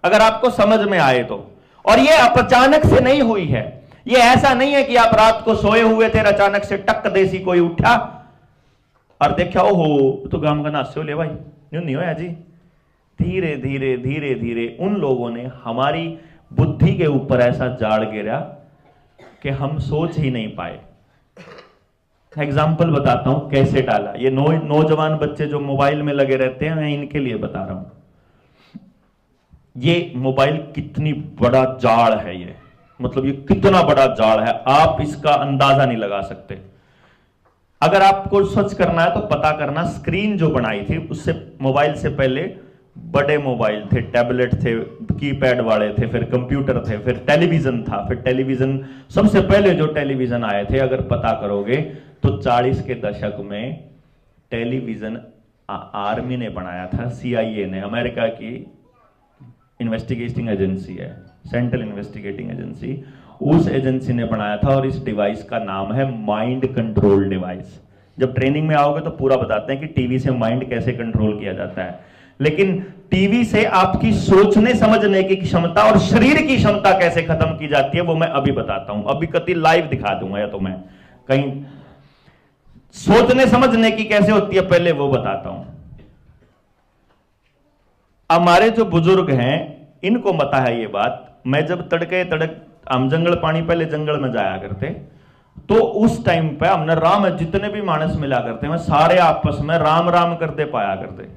अगर आपको समझ में आए तो। और ये अचानक से नहीं हुई है, ये ऐसा नहीं है कि आप रात को सोए हुए थे, अचानक से टक देसी कोई उठा और देखा ओहो तो गांव का नाश हो ले भाई, यूं नहीं होया जी। धीरे धीरे धीरे धीरे उन लोगों ने हमारी बुद्धि के ऊपर ऐसा जाड़ गिरा कि हम सोच ही नहीं पाए। एग्जाम्पल बताता हूं कैसे डाला। ये नौजवान बच्चे जो मोबाइल में लगे रहते हैं, मैं इनके लिए बता रहा हूं। ये मोबाइल कितनी बड़ा जाड़ है, ये मतलब ये कितना बड़ा जाड़ है, आप इसका अंदाजा नहीं लगा सकते। अगर आपको सर्च करना है तो पता करना, स्क्रीन जो बनाई थी उससे मोबाइल से पहले बड़े मोबाइल थे, टैबलेट थे, कीपैड वाले थे, फिर कंप्यूटर थे, फिर टेलीविजन था, फिर टेलीविजन सबसे पहले जो टेलीविजन आए थे अगर पता करोगे तो 40 के दशक में टेलीविजन आर्मी ने बनाया था, CIA ने, अमेरिका की इन्वेस्टिगेटिंग एजेंसी है, सेंट्रल इन्वेस्टिगेटिंग एजेंसी, उस एजेंसी ने बनाया था। और इस डिवाइस का नाम है माइंड कंट्रोल डिवाइस। जब ट्रेनिंग में आओगे तो पूरा बताते हैं कि टीवी से माइंड कैसे कंट्रोल किया जाता है, लेकिन टीवी से आपकी सोचने समझने की क्षमता और शरीर की क्षमता कैसे खत्म की जाती है वो मैं अभी बताता हूं। अभी कति लाइव दिखा दूंगा, या तो मैं कहीं सोचने समझने की कैसे होती है पहले वो बताता हूं। हमारे जो बुजुर्ग हैं इनको पता है ये बात। मैं जब तड़के तड़क हम जंगल पानी पहले जंगल में जाया करते, तो उस टाइम पे हमने राम जितने भी मानस मिला करते हैं सारे आपस में राम राम करते पाया करते।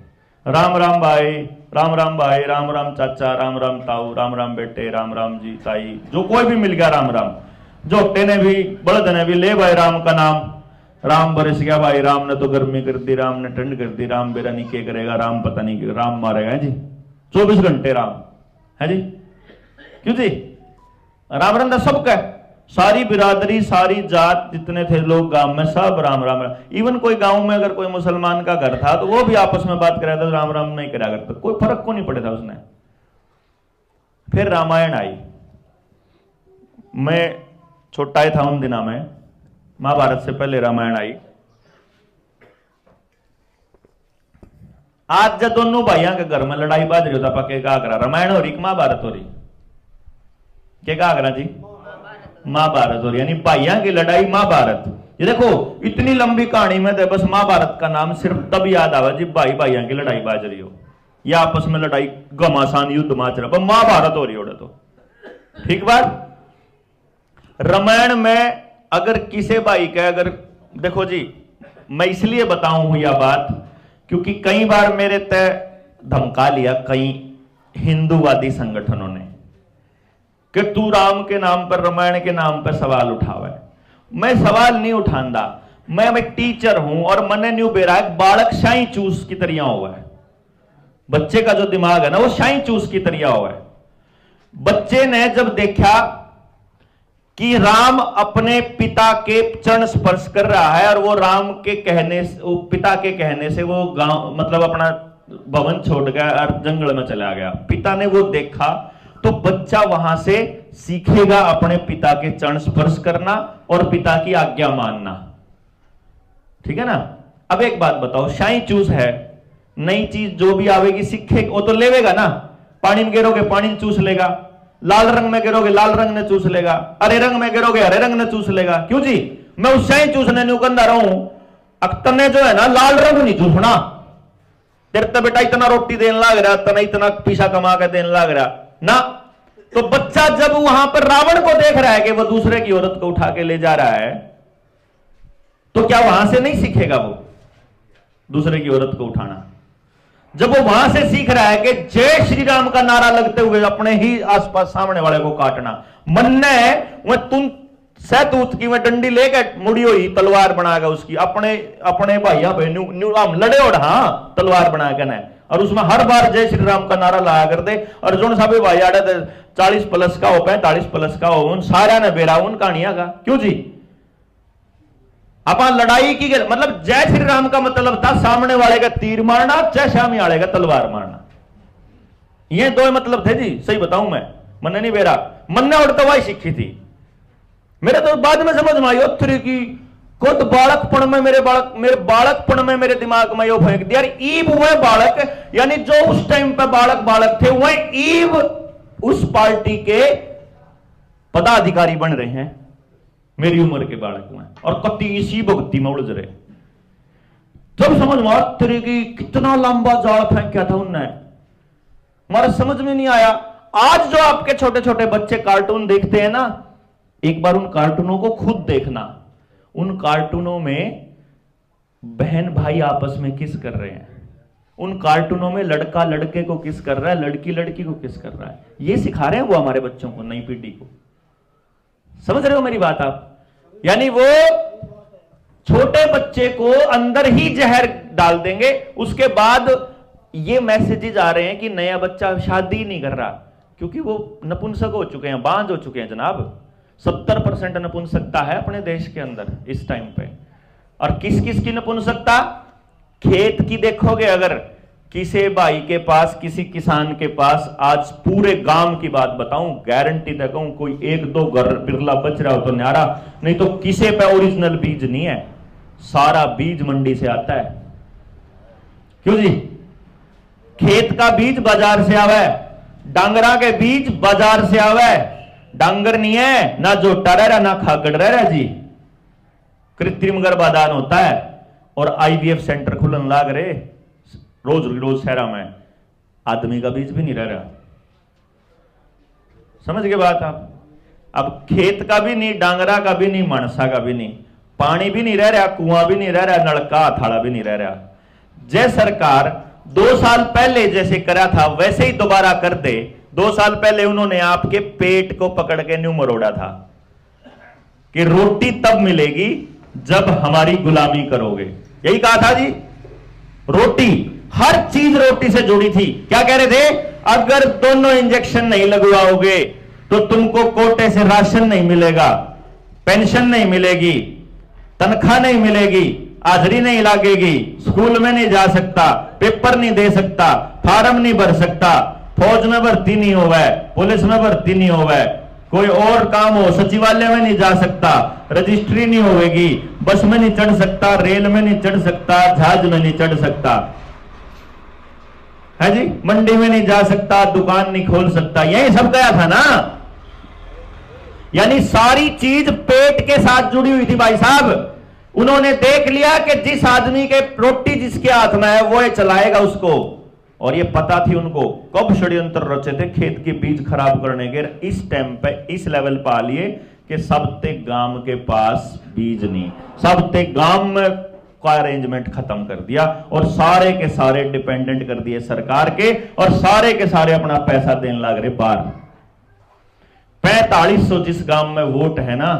राम राम भाई, राम राम भाई, राम राम चाचा, राम राम ताऊ, राम राम बेटे, राम राम जी ताई, जो कोई भी मिल गया राम राम। जोटे ने भी बड़द ने भी ले भाई राम का नाम, राम बरस गया भाई, राम ने तो गर्मी कर दी, राम ने ठंड कर दी, राम बेरा नहीं क्या करेगा, राम पता नहीं राम मारेगा जी, 24 घंटे राम है जी। क्यों जी? राम रंदा सबका, सारी बिरादरी सारी जात जितने थे लोग गांव में सब राम राम राम। इवन कोई गांव में अगर कोई मुसलमान का घर था तो वो भी आपस में बात कराया था, राम राम नहीं करा करता, कोई फर्क को नहीं पड़े था उसने। फिर रामायण आई, मैं छोटा ही था उन दिनों में, महाभारत से पहले रामायण आई। आज जब दोनों भाइयों के घर में लड़ाई बाज रही होता पक्के का करा, रामायण हो रही कि महाभारत हो रही? क्या कहा करा जी? महाभारत हो रही, यानी भाइयों की लड़ाई महाभारत। ये देखो इतनी लंबी कहानी में तो बस महाभारत का नाम सिर्फ तब याद आवा जी भाई भाइयों की लड़ाई बाज रही हो, या आपस में लड़ाई घमासान युद्ध माच रहा, महाभारत हो रही हो तो ठीक बात। रामायण में अगर किसी भाई का अगर देखो जी, मैं इसलिए बताऊं यह बात क्योंकि कई बार मेरे तय धमका लिया कई हिंदूवादी संगठनों ने कि तू राम के नाम पर, रामायण के नाम पर सवाल उठावे। मैं सवाल नहीं उठांदा, मैं एक टीचर हूं और मने न्यू बेरा एक बालक शाही चूस की तरह हुआ है। बच्चे का जो दिमाग है ना वो शाही चूस की तरह हुआ है। बच्चे ने जब देखा कि राम अपने पिता के चरण स्पर्श कर रहा है और वो राम के कहने से, पिता के कहने से वो गांव मतलब अपना भवन छोड़ गया और जंगल में चला गया। पिता ने वो देखा तो बच्चा वहां से सीखेगा अपने पिता के चरण स्पर्श करना और पिता की आज्ञा मानना, ठीक है ना। अब एक बात बताओ, शाही चूस है, नई चीज जो भी आवेगी सीखेगा वो तो लेवेगा ना। पानी में गिरोगे पानी चूस लेगा, लाल रंग में गिरोगे लाल रंग ने चूस लेगा, हरे रंग में गिरोगे हरे रंग ने चूस लेगा। क्यों जी? मैं उस शाही चूसने न्यू कंधा रहा हूं, अख्तर ने जो है ना लाल रंग नहीं चूसना। तेरे तो बेटा इतना रोटी देने लग रहा, तना इतना पैसा कमा के देने लग रहा ना। तो बच्चा जब वहां पर रावण को देख रहा है कि वो दूसरे की औरत को उठा के ले जा रहा है, तो क्या वहां से नहीं सीखेगा वो दूसरे की औरत को उठाना? जब वो वहां से सीख रहा है कि जय श्री राम का नारा लगते हुए अपने ही आसपास सामने वाले को काटना, मन ने वह तुम सहतूत की वह डंडी लेकर मुड़ी हुई तलवार बनाएगा उसकी, अपने अपने भाइयों बहनों हम लड़े और हाँ तलवार बना के ना और उसमें हर बार जय श्री राम का नारा लाया करते। अर्जुन साहब भाई आड़े 40+ का हो 45+ का हो, उन सारा ने बेरा उन कहानियां का क्यों जी। अपन लड़ाई की मतलब जय श्री राम का मतलब था सामने वाले का तीर मारना, जय श्यामी वाले का तलवार मारना, ये दो मतलब थे जी। सही बताऊं मैं, मन नहीं बेरा, मन ने और दवाई सीखी थी मेरे तो बाद में समझ में आई थ्री की खुद बालकपन में मेरे बालकपन में मेरे दिमाग में यो फेंक दिया। ईब वह बालक, यानी जो उस टाइम पे बालक थे वह ईब उस पार्टी के पदाधिकारी बन रहे हैं, मेरी उम्र के बालक में, और कति इसी भक्ति में उलझ रहे। जब समझ में तेरे की कितना लंबा जाल फेंका था उनने, हमारा समझ में नहीं आया। आज जो आपके छोटे छोटे बच्चे कार्टून देखते हैं ना, एक बार उन कार्टूनों को खुद देखना। उन कार्टूनों में बहन भाई आपस में किस कर रहे हैं, उन कार्टूनों में लड़का लड़के को किस कर रहा है, लड़की लड़की को किस कर रहा है, ये सिखा रहे हैं वो हमारे बच्चों को, नई पीढ़ी को। समझ रहे हो मेरी बात आप? यानी वो छोटे बच्चे को अंदर ही जहर डाल देंगे। उसके बाद ये मैसेजेस आ रहे हैं कि नया बच्चा शादी नहीं कर रहा क्योंकि वो नपुंसक हो चुके हैं, बांझ हो चुके हैं जनाब। 70% नपुंसकता है अपने देश के अंदर इस टाइम पे। और किस किस की नपुंसकता? खेत की देखोगे, अगर किसी भाई के पास, किसी किसान के पास, आज पूरे गांव की बात बताऊं, गारंटी दे कहूं, कोई 1-2 घर बिरला बच रहा हो तो न्यारा, नहीं तो किसी पे ओरिजिनल बीज नहीं है, सारा बीज मंडी से आता है। क्यों जी? खेत का बीज बाजार से आवे, डांगरा के बीज बाजार से आवे, डांगर नहीं है, ना जोटा रह रहा ना खाकड़ रह रहा जी, कृत्रिम गर्भाधान होता है और IVF सेंटर खुलन लाग रहे रोज रोज शहरा में, आदमी का बीज भी नहीं रह रहा। समझ गए बात आप? अब खेत का भी नहीं, डांगरा का भी नहीं, मनसा का भी नहीं, पानी भी नहीं रह रहा, कुआं भी नहीं रह रहा, नलका अथाड़ा भी नहीं रह रहा। जय सरकार 2 साल पहले जैसे करा था वैसे ही दोबारा कर दे। 2 साल पहले उन्होंने आपके पेट को पकड़ के न्यू मरोड़ा था कि रोटी तब मिलेगी जब हमारी गुलामी करोगे, यही कहा था जी। रोटी, हर चीज रोटी से जुड़ी थी। क्या कह रहे थे? अगर दोनों इंजेक्शन नहीं लगवाओगे तो तुमको कोटे से राशन नहीं मिलेगा, पेंशन नहीं मिलेगी, तनख्वाह नहीं मिलेगी, हाजिरी नहीं लागेगी, स्कूल में नहीं जा सकता, पेपर नहीं दे सकता, फार्म नहीं भर सकता, फौज में भर्ती नहीं होवे, पुलिस में भर्ती नहीं होवे, कोई और काम हो सचिवालय में नहीं जा सकता, रजिस्ट्री नहीं होगी, बस में नहीं चढ़ सकता, रेल में नहीं चढ़ सकता, जहाज में नहीं चढ़ सकता, है जी, मंडी में नहीं जा सकता, दुकान नहीं खोल सकता, यही सब गया था ना। यानी सारी चीज पेट के साथ जुड़ी हुई थी भाई साहब। उन्होंने देख लिया कि जिस आदमी के रोटी जिसके हाथ में है वो चलाएगा उसको, और ये पता थी उनको। कब षड्यंत्र रचे थे खेत के बीज खराब करने के, इस टाइम पे इस लेवल पे आ लिए कि सबते गांव के पास बीज नहीं, सबते गांव में का अरेंजमेंट खत्म कर दिया और सारे के सारे डिपेंडेंट कर दिए सरकार के, और सारे के सारे अपना पैसा देने लग रहे बाहर। 4500 जिस गांव में वोट है ना,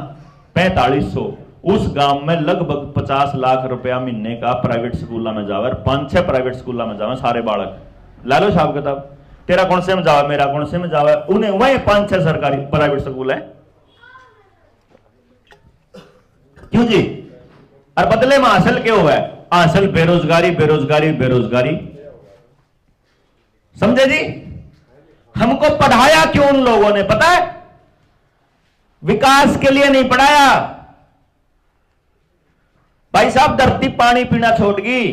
4500, उस गांव में लगभग 50 लाख रुपया महीने का प्राइवेट स्कूल में जावे, 5-6 प्राइवेट स्कूल में जावे सारे बालक। ला लो साहब किताब, तेरा कौन से में जावे, मेरा कौन से में जावे, उन्हें वही 5-6 सरकारी प्राइवेट स्कूल है। क्यों जी? और बदले में हासिल क्या हुआ है? हासिल बेरोजगारी, बेरोजगारी, बेरोजगारी। समझे जी? हमको पढ़ाया क्यों उन लोगों ने पता है? विकास के लिए नहीं पढ़ाया भाई साहब। धरती पानी पीना छोड़ गई,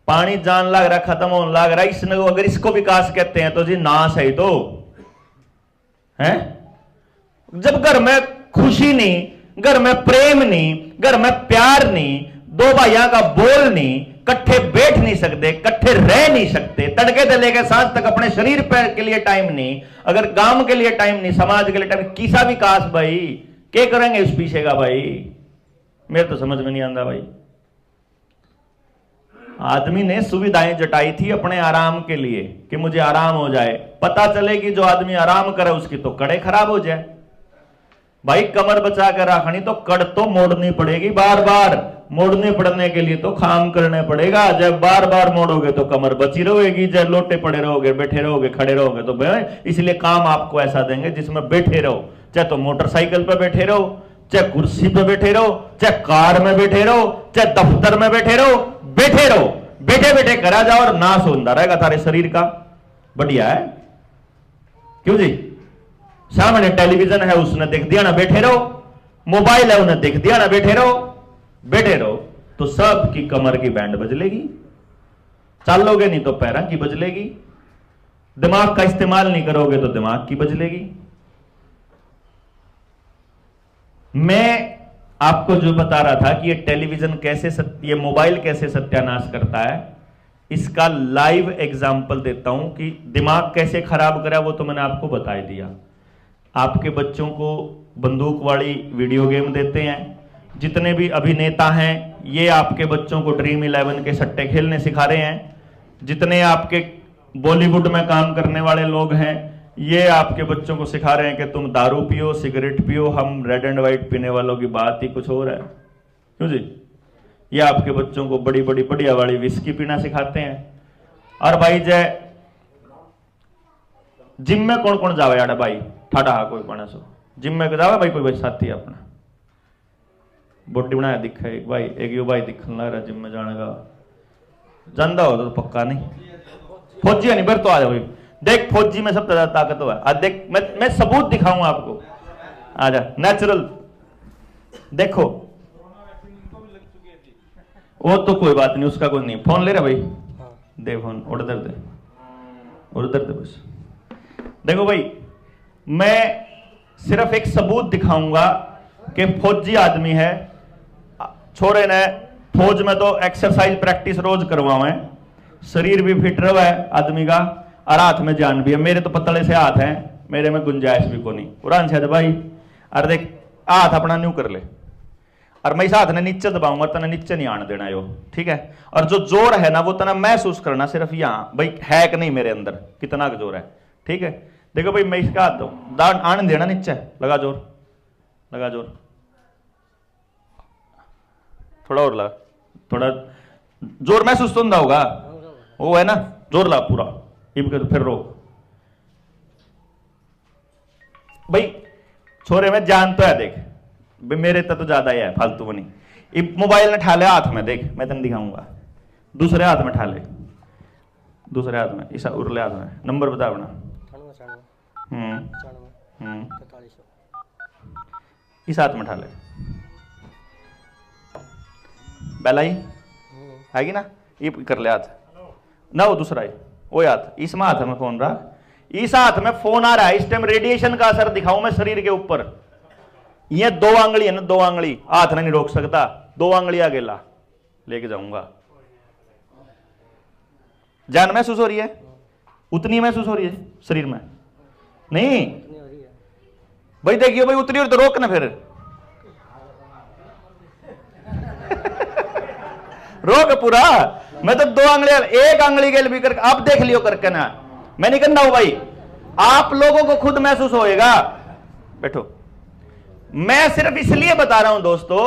पानी जान लग रहा, खत्म होने लग रहा। इसने अगर इसको विकास कहते हैं तो जी नाश है तो है। जब घर में खुशी नहीं, घर में प्रेम नहीं, घर में प्यार नहीं, 2 भाइयों का बोल नहीं, कट्ठे बैठ नहीं सकते, कट्ठे रह नहीं सकते, तड़के से लेकर सांझ तक अपने शरीर पैर के लिए टाइम नहीं, अगर गांव के लिए टाइम नहीं, समाज के लिए टाइम, किसा विकास भाई? क्या करेंगे इस पीछे का भाई? मेरे तो समझ में नहीं आता भाई। आदमी ने सुविधाएं जटाई थी अपने आराम के लिए कि मुझे आराम हो जाए। पता चले कि जो आदमी आराम करे उसकी तो कड़े खराब हो जाए। भाई कमर बचा कर रखनी तो कड़ तो मोड़नी पड़ेगी, बार बार मोड़ने पड़ने के लिए तो काम करने पड़ेगा। जब बार बार मोड़ोगे तो कमर बची रहेगी, जब लोटे पड़े रहोगे, बैठे रहोगे, खड़े रहोगे तो इसलिए काम आपको ऐसा देंगे जिसमें बैठे रहो, चाहे तो मोटरसाइकिल पे बैठे रहो, चाहे कुर्सी पे बैठे रहो, चाहे कार में बैठे रहो, चाहे दफ्तर में बैठे रहो, बैठे रहो, बैठे बैठे करा जाओ और नाश होता रहेगा तारे शरीर का। बढ़िया है क्यों जी? सामने टेलीविजन है उसने देख दिया ना, बैठे रहो, मोबाइल है उन्हें देख दिया ना, बैठे रहो, बैठे रहो तो सबकी कमर की बैंड बजलेगी, चलोगे नहीं तो पैरों की बजलेगी, दिमाग का इस्तेमाल नहीं करोगे तो दिमाग की बजलेगी। मैं आपको जो बता रहा था कि ये टेलीविजन कैसे ये मोबाइल कैसे सत्यानाश करता है, इसका लाइव एग्जाम्पल देता हूं कि दिमाग कैसे खराब करा, वो तो मैंने आपको बता ही दिया। आपके बच्चों को बंदूक वाली वीडियो गेम देते हैं, जितने भी अभिनेता हैं ये आपके बच्चों को ड्रीम 11 के सट्टे खेलने सिखा रहे हैं, जितने आपके बॉलीवुड में काम करने वाले लोग हैं ये आपके बच्चों को सिखा रहे हैं कि तुम दारू पियो, सिगरेट पियो, हम रेड एंड व्हाइट पीने वालों की बात ही कुछ और है। क्यों जी? ये आपके बच्चों को बड़ी बड़ी बढ़िया वाली विस्की पीना सिखाते हैं। और भाई जय जिम में कौन कौन जावे यार भाई, ठाडा हा कोई पड़ा सो जिम में जावे भाई, कोई भाई साथी अपना बॉडी बनाया दिखा एक भाई, एक यो भाई दिखने लग रहा जिम में जाने का, जानता हो तो पक्का नहीं, फौजी है नहीं फिर तो आ जाओ भाई। देख फौजी में सबसे ज्यादा ताकत है, आज देख मैं सबूत दिखाऊंगा आपको, आजा नेचुरल देखो। वो तो कोई बात नहीं, उसका कोई नहीं। फोन ले रहा भाई? दे फोन, उधर दे, उधर दे बस। देखो भाई मैं सिर्फ एक सबूत दिखाऊंगा कि फौजी आदमी है, छोरे ने फौज में तो एक्सरसाइज प्रैक्टिस रोज करवावे, शरीर भी फिट रहा है आदमी का और हाथ में जान भी है। मेरे तो पतले से हाथ हैं, मेरे में गुंजाइश भी को नहीं पुरान से भाई। अरे देख हाथ अपना न्यू कर ले और मैं इस हाथ ने नीचे दबाऊंगा, तना नीचे नहीं आने देना यो, ठीक है? और जो जोर है ना वो तना महसूस करना सिर्फ यहाँ भाई है कि नहीं मेरे अंदर कितना जोर है, ठीक है? देखो भाई मैं इसका हाथ दो, दान आने देना नीचे, लगा जोर, लगा जोर, थोड़ा और लगा, थोड़ा जोर महसूस तो होगा, वो है ना, जोर ला पूरा, फिर रोक भाई। छोरे में जान तो है, देख मेरे तो ज्यादा ही है, फालतू में नहीं। मोबाइल ने ठा ले हाथ में, देख मैं तेन दिखाऊंगा, दूसरे हाथ में ठा ले, दूसरे हाथ में, इस उरले हाथ में, नंबर बता अपना। इस हाथ में ठा ले, बेलाई आएगी ना, ये कर ले हाथ ना, वो दूसरा है वो हाथ, इस हाथ में फोन रहा, इस हाथ में फोन आ रहा है, इस टाइम रेडिएशन का असर दिखाऊं मैं शरीर के ऊपर। ये 2 आंगली है ना, 2 आंगली हाथ नहीं रोक सकता, 2 आंगली आगे ला लेके जाऊंगा। जान महसूस हो रही है? उतनी महसूस हो रही है शरीर में? नहीं भाई देखियो भाई, उतरी और तो रोक ना फिर रोक पूरा। मैं तो 2 आंगली, 1 आंगली के लिए भी करके आप देख लियो करके ना, मैं नहीं करना हूं भाई, आप लोगों को खुद महसूस होएगा। बैठो, मैं सिर्फ इसलिए बता रहा हूं दोस्तों,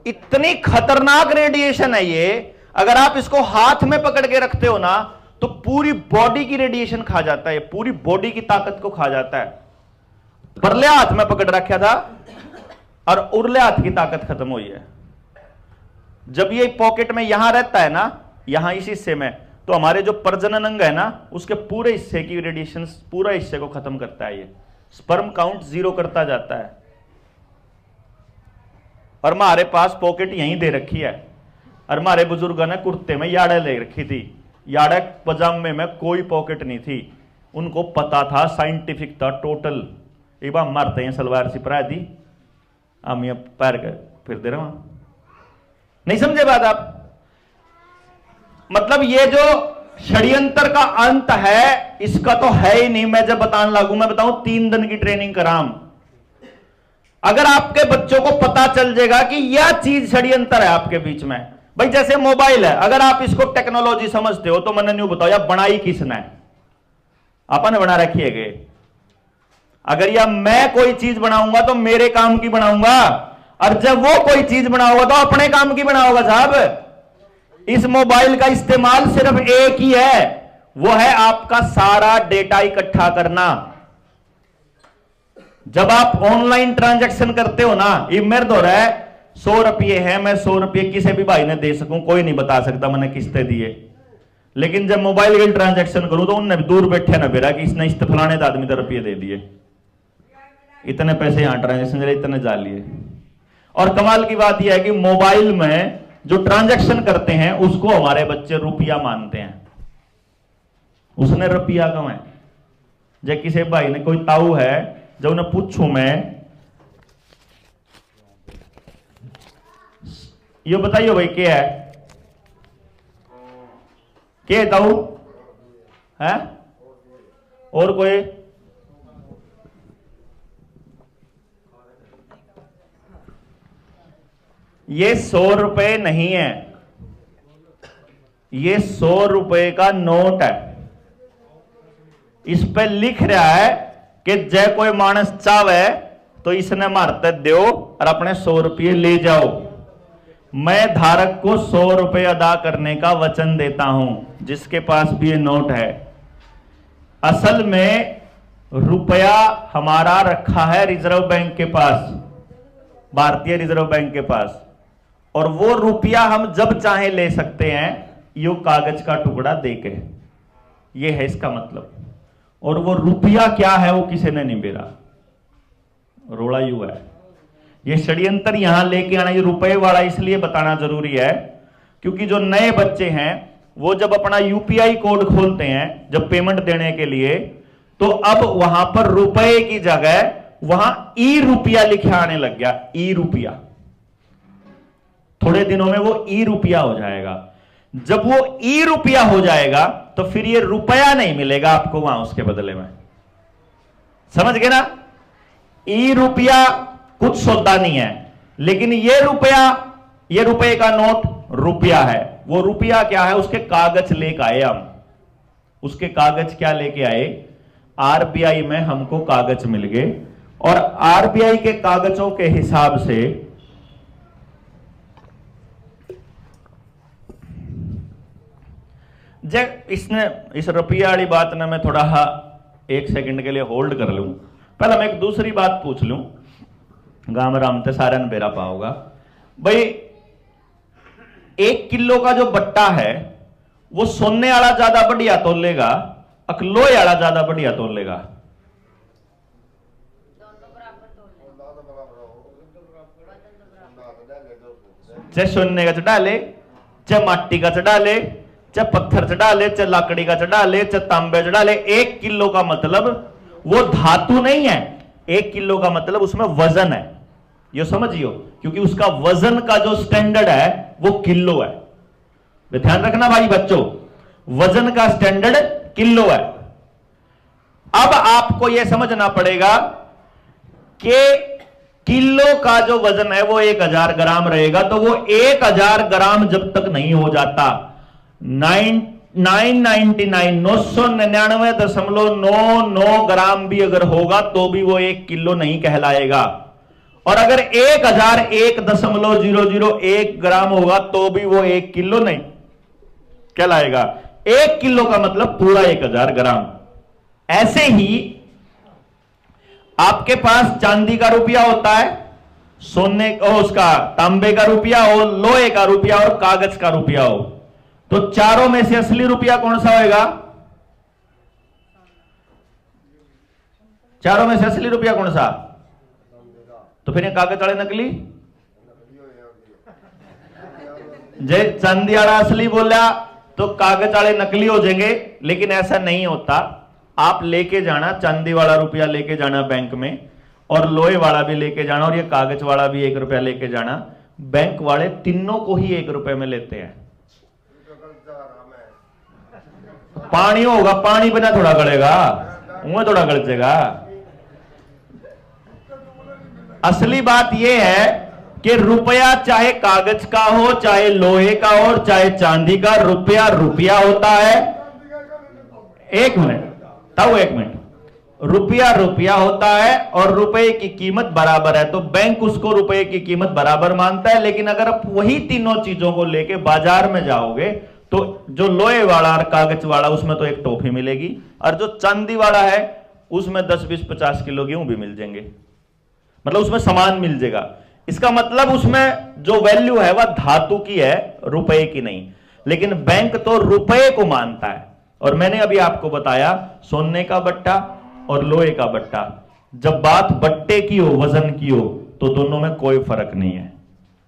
इतनी खतरनाक रेडिएशन है ये, अगर आप इसको हाथ में पकड़ के रखते हो ना तो पूरी बॉडी की रेडिएशन खा जाता है, पूरी बॉडी की ताकत को खा जाता है। परले हाथ में पकड़ रखा था और उरले हाथ की ताकत खत्म हुई है। जब ये पॉकेट में यहां रहता है ना, यहां इस हिस्से में, तो हमारे जो प्रजनन अंग है ना उसके पूरे हिस्से की रेडिएशन पूरा हिस्से को खत्म करता है। ये स्पर्म काउंट 0 करता जाता है। और हमारे पास पॉकेट यहीं दे रखी है, और हमारे बुजुर्गों ने कुर्ते में याड़ा ले रखी थी, याड़ा पजामे में कोई पॉकेट नहीं थी, उनको पता था, साइंटिफिक था टोटल। एक बार मारते हैं सलवार सिपरा दी, हम ये पैर के फिर दे रहा हूं, नहीं समझे बात आप? मतलब ये जो षड्यंत्र का अंत है इसका तो है ही नहीं। मैं जब बताने लागू, मैं बताऊं 3 दिन की ट्रेनिंग कराम, अगर आपके बच्चों को पता चल जाएगा कि यह चीज षड्यंत्र है आपके बीच में। भाई जैसे मोबाइल है, अगर आप इसको टेक्नोलॉजी समझते हो तो मैंने न्यू बताओ, या बनाई किसने? आपने बना रखी है? अगर या मैं कोई चीज बनाऊंगा तो मेरे काम की बनाऊंगा, और जब वो कोई चीज बनाओगा तो अपने काम की बनाओगा साहब। इस मोबाइल का इस्तेमाल सिर्फ एक ही है, वो है आपका सारा डेटा इकट्ठा करना। जब आप ऑनलाइन ट्रांजैक्शन करते हो ना, ये मेरे दो रहा है 100 रुपये है, मैं 100 रुपये किसी भी भाई ने दे सकूं, कोई नहीं बता सकता मैंने किसने दिए। लेकिन जब मोबाइल के ट्रांजैक्शन करूं तो उनने दूर बैठे ना बेरा कि इसने इस फलाने आदमी तो रुपये दे दिए, इतने पैसे यहां ट्रांजैक्शन इतने जा लिए। और कमाल की बात यह है कि मोबाइल में जो ट्रांजैक्शन करते हैं उसको हमारे बच्चे रुपया मानते हैं, उसने रुपया कमाए। जब किसी भाई ने कोई ताऊ है, जब उन्हें पूछूं मैं, ये बताइए भाई क्या है ताऊ है? और कोई? ये 100 रुपए नहीं है, ये 100 रुपए का नोट है। इस पे लिख रहा है कि जय कोई मानस चावे तो इसने मारते दो और अपने 100 रुपये ले जाओ। मैं धारक को 100 रुपये अदा करने का वचन देता हूं, जिसके पास भी ये नोट है। असल में रुपया हमारा रखा है रिजर्व बैंक के पास, भारतीय रिजर्व बैंक के पास, और वो रुपया हम जब चाहे ले सकते हैं, यो कागज का टुकड़ा देके। ये है इसका मतलब। और वो रुपया क्या है वो किसी ने नहीं बेरा, रोड़ा यू है। ये षड्यंत्र यहां लेके आना, ये रुपए वाला इसलिए बताना जरूरी है क्योंकि जो नए बच्चे हैं वो जब अपना यूपीआई कोड खोलते हैं जब पेमेंट देने के लिए, तो अब वहां पर रुपए की जगह वहां ई रुपया लिखे आने लग गया। ई रुपया, थोड़े दिनों में वो ई रुपया हो जाएगा। जब वो ई रुपया हो जाएगा तो फिर ये रुपया नहीं मिलेगा आपको वहां उसके बदले में, समझ गए ना? ई रुपया कुछ सौदा नहीं है, लेकिन ये रुपया, ये रुपए का नोट रुपया है। वो रुपया क्या है, उसके कागज लेके आए हम। उसके कागज क्या लेके आए? आरबीआई में हमको कागज मिल गए, और आरबीआई के कागजों के हिसाब से इसने इस रुपया वाली बात ना मैं थोड़ा 1 सेकंड के लिए होल्ड कर लूं। पहले मैं एक दूसरी बात पूछ लूं, गांव राम ते सारे बेरा पाओगा भाई। 1 किलो का जो बट्टा है वो सोने वाला ज्यादा बढ़िया तोलेगा, लोहे वाला ज्यादा बढ़िया तोलेगा? चाहे सोने का चढ़ा ले, चाहे माटी का चढ़ा ले, चाहे पत्थर चढ़ा ले, चाहे लकड़ी का चढ़ा ले, चाहे तांबे चढ़ा ले, 1 किलो का मतलब वो धातु नहीं है। 1 किलो का मतलब उसमें वजन है, ये समझियो, क्योंकि उसका वजन का जो स्टैंडर्ड है वो किलो है। ध्यान रखना भाई बच्चों, वजन का स्टैंडर्ड किलो है। अब आपको यह समझना पड़ेगा कि किलो का जो वजन है वो 1000 ग्राम रहेगा, तो वो 1000 ग्राम जब तक नहीं हो जाता 999.999 ग्राम भी अगर होगा तो भी वो 1 किलो नहीं कहलाएगा। और अगर 1001.001 ग्राम होगा तो भी वो 1 किलो नहीं कहलाएगा। 1 किलो का मतलब पूरा 1000 ग्राम। ऐसे ही आपके पास चांदी का रुपया होता है, सोने उसका तांबे का रुपया हो, लोहे का रुपया और कागज का रुपया हो, तो चारों में से असली रुपया कौन सा होगा? चारों में से असली रुपया कौन सा? तो फिर ये कागज वाले नकली। जय चांदी वाला असली बोला तो कागज वाले नकली हो जाएंगे, लेकिन ऐसा नहीं होता। आप लेके जाना चांदी वाला रुपया लेके जाना बैंक में, और लोहे वाला भी लेके जाना, और ये कागज वाला भी 1 रुपया लेके जाना। बैंक वाले तीनों को ही 1 रुपए में लेते हैं। पानी होगा, पानी बिना थोड़ा गलेगा, मुंह थोड़ा गलचेगा। असली बात यह है कि रुपया चाहे कागज का हो, चाहे लोहे का हो, चाहे चांदी का, रुपया रुपया होता है। 1 मिनट ताऊ, 1 मिनट। रुपया रुपया होता है और रुपए की कीमत बराबर है, तो बैंक उसको रुपए की कीमत बराबर मानता है। लेकिन अगर आप वही तीनों चीजों को लेके बाजार में जाओगे तो जो लोहे वाला और कागज वाला उसमें तो एक टॉफी मिलेगी, और जो चांदी वाला है उसमें 10 20 50 किलो गेहूं भी मिल जाएंगे, मतलब उसमें सामान मिल जाएगा। इसका मतलब उसमें जो वैल्यू है वह धातु की है, रुपए की नहीं। लेकिन बैंक तो रुपए को मानता है। और मैंने अभी आपको बताया सोने का बट्टा और लोहे का बट्टा, जब बात बट्टे की हो, वजन की हो, तो दोनों में कोई फर्क नहीं है,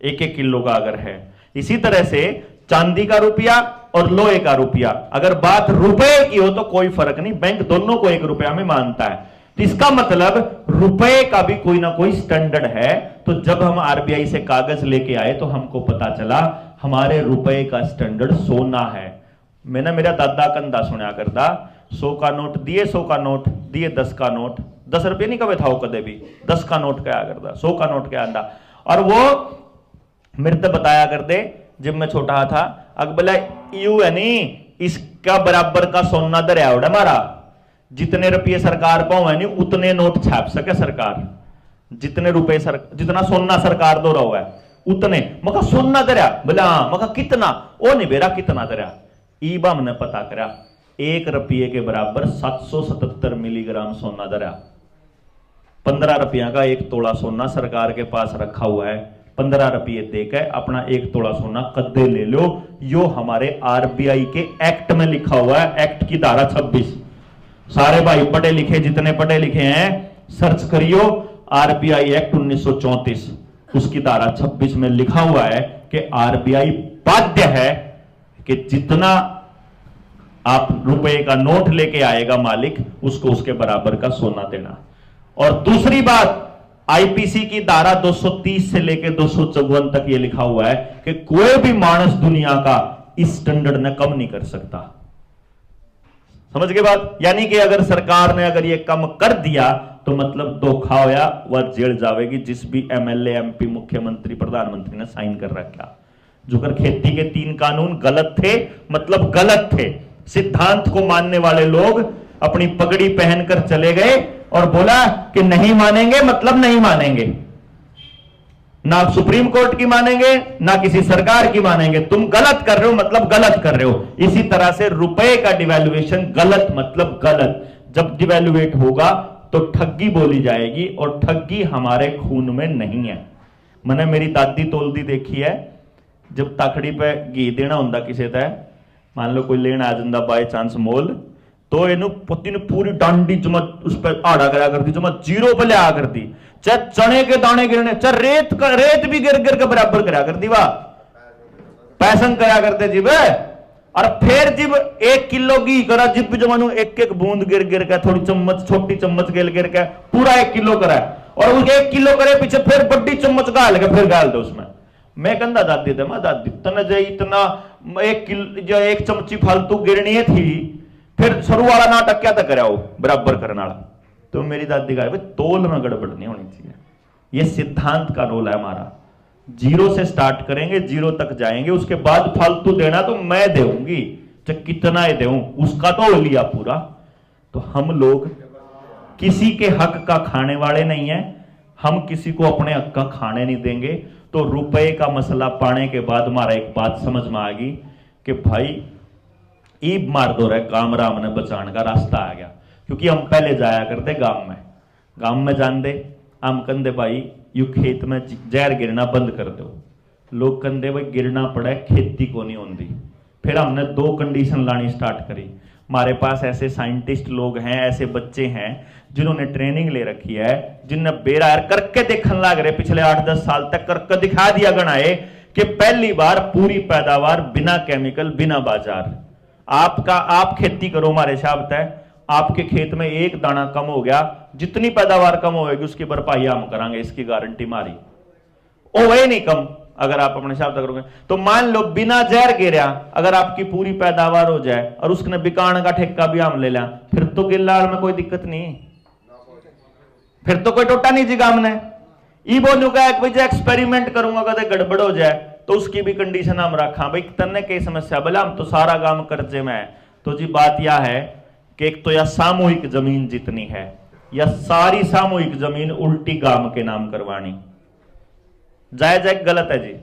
1-1 किलो का अगर है। इसी तरह से चांदी का रुपया और लोहे का रुपया, अगर बात रुपए की हो तो कोई फर्क नहीं, बैंक दोनों को 1 रुपया में मानता है। तो इसका मतलब रुपए का भी कोई ना कोई स्टैंडर्ड है। तो जब हम आरबीआई से कागज लेके आए तो हमको पता चला हमारे रुपए का स्टैंडर्ड सोना है। मैंने मेरा दादा कंधा सुना करता, 100 का नोट दिए, 100 का नोट दिए, 10 का नोट, 10 रुपये नहीं कभी था कदे भी, 10 का नोट क्या करता, 100 का नोट क्या आंदा। और वो मेरे तो बताया करते जब मैं छोटा था, अग बोला यू है नी, इसका बराबर का सोना दरिया उड़ा मारा, जितने रुपये सरकार पाओ है नी उतने नोट छाप सके सरकार, जितने रुपए जितना सोना सरकार दो रहा है उतने। मका सोना दरिया बोला, हाँ मका कितना, ओ नहीं बेरा कितना दरिया, ईबा हमने पता करा 1 रुपये के बराबर 777 मिलीग्राम सोना दरिया। 15 रुपया का 1 तोला सोना सरकार के पास रखा हुआ है, 15 रुपये देकर अपना 1 तोला सोना कद्दे ले लो। यो हमारे आरबीआई के एक्ट में लिखा हुआ है, एक्ट की धारा 26। सारे भाई पढ़े लिखे, जितने पढ़े लिखे हैं सर्च करियो, आरबीआई एक्ट 1934, उसकी धारा 26 में लिखा हुआ है कि आरबीआई बाध्य है कि जितना आप रुपए का नोट लेके आएगा मालिक, उसको उसके बराबर का सोना देना। और दूसरी बात, आईपीसी की धारा 230 से लेके 254 तक ये लिखा हुआ है कि कोई भी मानस दुनिया का इस स्टैंडर्ड ने कम नहीं कर सकता। समझ गए बात? यानी कि अगर सरकार ने अगर ये कम कर दिया तो मतलब धोखा होया, वह जेल जावेगी। जिस भी एमएलए, एमपी, मुख्यमंत्री, प्रधानमंत्री ने साइन कर रखा, जो कर खेती के 3 कानून गलत थे, मतलब गलत थे। सिद्धांत को मानने वाले लोग अपनी पगड़ी पहनकर चले गए और बोला कि नहीं मानेंगे, मतलब नहीं मानेंगे, ना सुप्रीम कोर्ट की मानेंगे, ना किसी सरकार की मानेंगे। तुम गलत कर रहे हो मतलब गलत कर रहे हो। इसी तरह से रुपए का डिवैल्यूएशन गलत मतलब गलत। जब डिवैल्यूएट होगा तो ठगी बोली जाएगी, और ठगी हमारे खून में नहीं है। मैंने मेरी दादी तोलदी देखी है, जब ताकड़ी पे घी देना होंदा किसी तय, मान लो कोई लेना आ जाता बाय चांस मोल, तो इनू पति ने पूरी डांडी जमत उस पर आड़ा करा कर दी, जमत 0 पे ले आ कर दी, चाहे चने के दाने गिरने, चाहे रेत भी गिर गिर के बराबर करा कर दी, वाह पैसन करा करते जी वे। और फिर जब 1 किलो घी करा, जिब जमानू 1-1 बूंद गिर गिर के, थोड़ी चम्मच, छोटी चम्मच गिर गिर के पूरा 1 किलो करा, और उस 1 किलो करे पीछे फिर बड़ी चम्मच गाल के फिर गाल दो उसमें। मैं कंधा दादी थे, मैं दादी तना जो इतना 1 किलो जो 1 चमची फालतू गिरनी थी, फिर शुरू वाला नाटक क्या था करा वो बराबर करने वाला। तो मेरी दादी कहा तोल में गड़बड़ नहीं होनी चाहिए। ये सिद्धांत का रोल है हमारा। 0 से स्टार्ट करेंगे, 0 तक जाएंगे, उसके बाद फालतू देना तो मैं देऊंगी, चाहे कितना ही देऊं, उसका तो लिया पूरा। तो हम लोग किसी के हक का खाने वाले नहीं है, हम किसी को अपने हक का खाने नहीं देंगे। तो रुपए का मसला पाने के बाद हमारा एक बात समझ में आ गई कि भाई ईब मार दो रहे काम राम ने बचाने का रास्ता आ गया। क्योंकि हम पहले जाया करते गांव में जान दे, हम कंधे भाई यू खेत में जहर गिरना बंद कर दो। लोग कंधे भाई गिरना पड़े, खेती को नहीं होती। फिर हमने 2 कंडीशन लानी स्टार्ट करी। हमारे पास ऐसे साइंटिस्ट लोग हैं, ऐसे बच्चे हैं जिन्होंने ट्रेनिंग ले रखी है, जिनने बेरा करके देखने लग रहे पिछले 8-10 साल तक करके दिखा दिया गणाए कि पहली बार पूरी पैदावार बिना केमिकल, बिना बाजार। आप खेती करो हमारे हिसाब तय, आपके खेत में 1 दाना कम हो गया, जितनी पैदावार कम होगी उसकी भरपाई हम करांगे, इसकी गारंटी मारी। ओ वही नहीं कम, अगर आप अपने हिसाब से करोगे तो मान लो बिना जहर गिरा अगर आपकी पूरी पैदावार हो जाए और उसने बिकाने का ठेका भी हम ले लिया, फिर तो गिल्लाल में कोई दिक्कत नहीं, फिर तो कोई टोटा नहीं जी गाम ने। ई बोलूंगा एक्सपेरिमेंट करूंगा, कदे गड़बड़ हो जाए तो उसकी भी कंडीशन हम रखा। भाई तन्ने की समस्या बोला हम तो सारा काम कर्जे में है। तो जी बात यह है कि एक तो यह सामूहिक जमीन जितनी है, या सारी सामूहिक जमीन उल्टी गांव के नाम करवानी जायज है गलत है जी?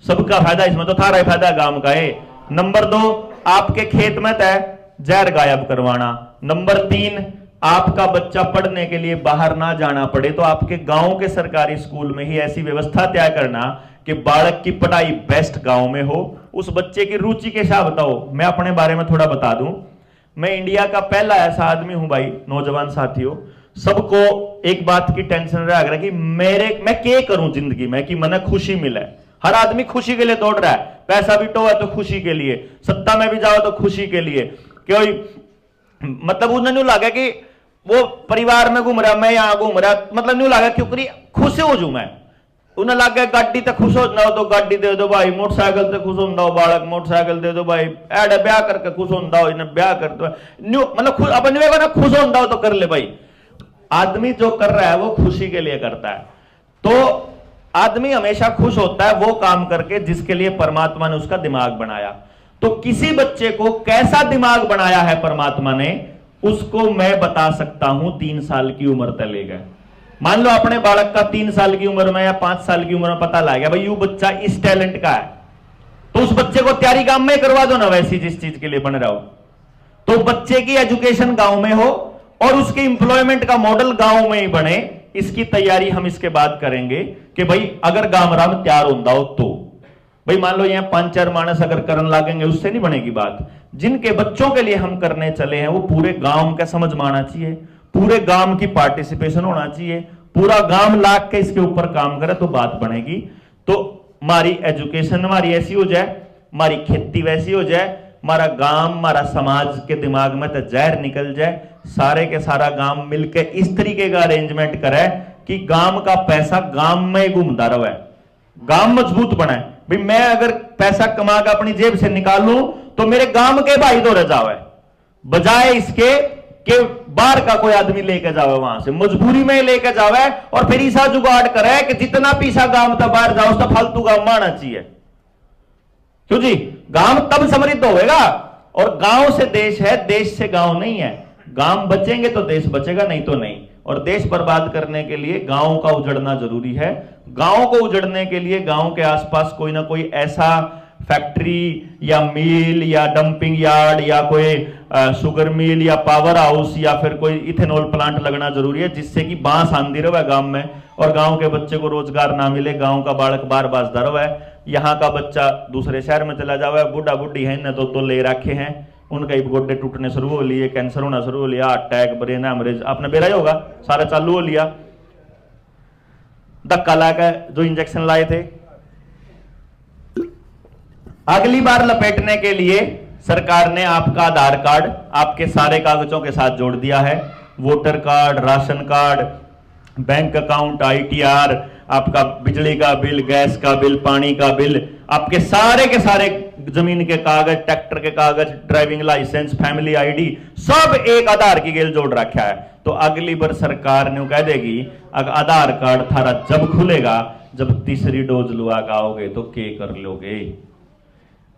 सबका फायदा इसमें तो थारा फायदा गांव का है। नंबर 2, आपके खेत में तय जहर गायब करवाना। नंबर 3, आपका बच्चा पढ़ने के लिए बाहर ना जाना पड़े तो आपके गांव के सरकारी स्कूल में ही ऐसी व्यवस्था तय करना कि बालक की पढ़ाई बेस्ट गांव में हो, उस बच्चे की रुचि के साथ बताओ। मैं अपने बारे में थोड़ा बता दूं, मैं इंडिया का पहला ऐसा आदमी हूं भाई, नौजवान साथियों, सबको एक बात की टेंशन रहा कि मैं क्या करूं जिंदगी में कि मने खुशी मिले। हर आदमी खुशी के लिए दौड़ रहा है, पैसा भी तो है तो खुशी के लिए, सत्ता में भी जाओ तो खुशी के लिए, कोई मतलब उन्हें नहीं लगा कि वो परिवार में घूम रहा, मैं यहां घूम रहा, मतलब नहीं लगा क्योंकि खुश हो जू मैं। उन्हें लग गया गाड़ी तक खुश हो जाओ तो गाड़ी दे दो भाई, मोटरसाइकिल तक खुश हो बालक मोटरसाइकिल दे दो भाई, एड ब्याह करके खुश हो इन्हें ब्याह कर दो, मतलब अपन ना खुश हो तो कर ले भाई। आदमी जो कर रहा है वो खुशी के लिए करता है, तो आदमी हमेशा खुश होता है वो काम करके जिसके लिए परमात्मा ने उसका दिमाग बनाया। तो किसी बच्चे को कैसा दिमाग बनाया है परमात्मा ने, उसको मैं बता सकता हूं 3 साल की उम्र तक ले गए। मान लो अपने बालक का 3 साल की उम्र में या 5 साल की उम्र में पता लग गया भाई यू बच्चा इस टैलेंट का है, तो उस बच्चे को तैयारी काम में करवा दो ना, वैसी जिस चीज के लिए बन रहा हो। तो बच्चे की एजुकेशन गांव में हो और उसके इंप्लॉयमेंट का मॉडल गांव में ही बने, इसकी तैयारी हम इसके बाद करेंगे कि भाई अगर गांव राम तैयार होता हो तो भाई मान लो यहां 5-4 मानस अगर करने लागेंगे उससे नहीं बनेगी बात। जिनके बच्चों के लिए हम करने चले हैं वो पूरे गांव का समझ में आना चाहिए, पूरे गांव की पार्टिसिपेशन होना चाहिए, पूरा गांव लाग के इसके ऊपर काम करे तो बात बनेगी। तो हमारी एजुकेशन हमारी ऐसी हो जाए, हमारी खेती वैसी हो जाए, हमारा गांव हमारा समाज के दिमाग में तो जहर निकल जाए, सारे के सारा गांव मिलकर इस तरीके का अरेंजमेंट करे कि गांव का पैसा गांव में ही घूमता रहे, गांव मजबूत बने। भाई मैं अगर पैसा कमा कर अपनी जेब से निकालूं तो मेरे गांव के भाई दौड़े जावे, बजाय इसके कि बाहर का कोई आदमी लेके जावे, वहां से मजबूरी में लेके जावे और फिर ऐसा जुगाड़ करे कि जितना पैसा गांव तक बाहर जाओ उसका फालतू गांव में आना चाहिए। क्यों जी? गांव तब समृद्ध होगा, और गांव से देश है, देश से गांव नहीं है। गांव बचेंगे तो देश बचेगा, नहीं तो नहीं। और देश बर्बाद करने के लिए गांव का उजड़ना जरूरी है। गांव को उजड़ने के लिए गांव के आसपास कोई ना कोई ऐसा फैक्ट्री या मिल या डंपिंग यार्ड या कोई शुगर मिल या पावर हाउस या फिर कोई इथेनॉल प्लांट लगना जरूरी है, जिससे कि बांस आंधी रहे गांव में और गांव के बच्चे को रोजगार ना मिले, गांव का बालक बार बाजदा रहे, यहाँ का बच्चा दूसरे शहर में चला जावे। बूढ़ा बुढ़ी है न तो ले रखे हैं, उनका ही गोड्डे टूटने शुरू हो लिए, कैंसर होना शुरू हो लिया, अटैक ब्रेन हेमरेज आपने बेरा ही होगा, सारा चालू हो लिया। धक्का लाकर जो इंजेक्शन लाए थे, अगली बार लपेटने के लिए सरकार ने आपका आधार कार्ड आपके सारे कागजों के साथ जोड़ दिया है। Voter card, ration card, bank account, ITR, आपका बिजली का बिल, गैस का बिल, पानी का बिल, आपके सारे के सारे जमीन के कागज, ट्रैक्टर के कागज, ड्राइविंग लाइसेंस, फैमिली ID, सब एक आधार की गेल जोड़ रखा है। तो अगली बार सरकार ने कह देगी अगर आधार कार्ड थारा जब खुलेगा जब तीसरी डोज लुआ गाओगे तो के कर लोगे,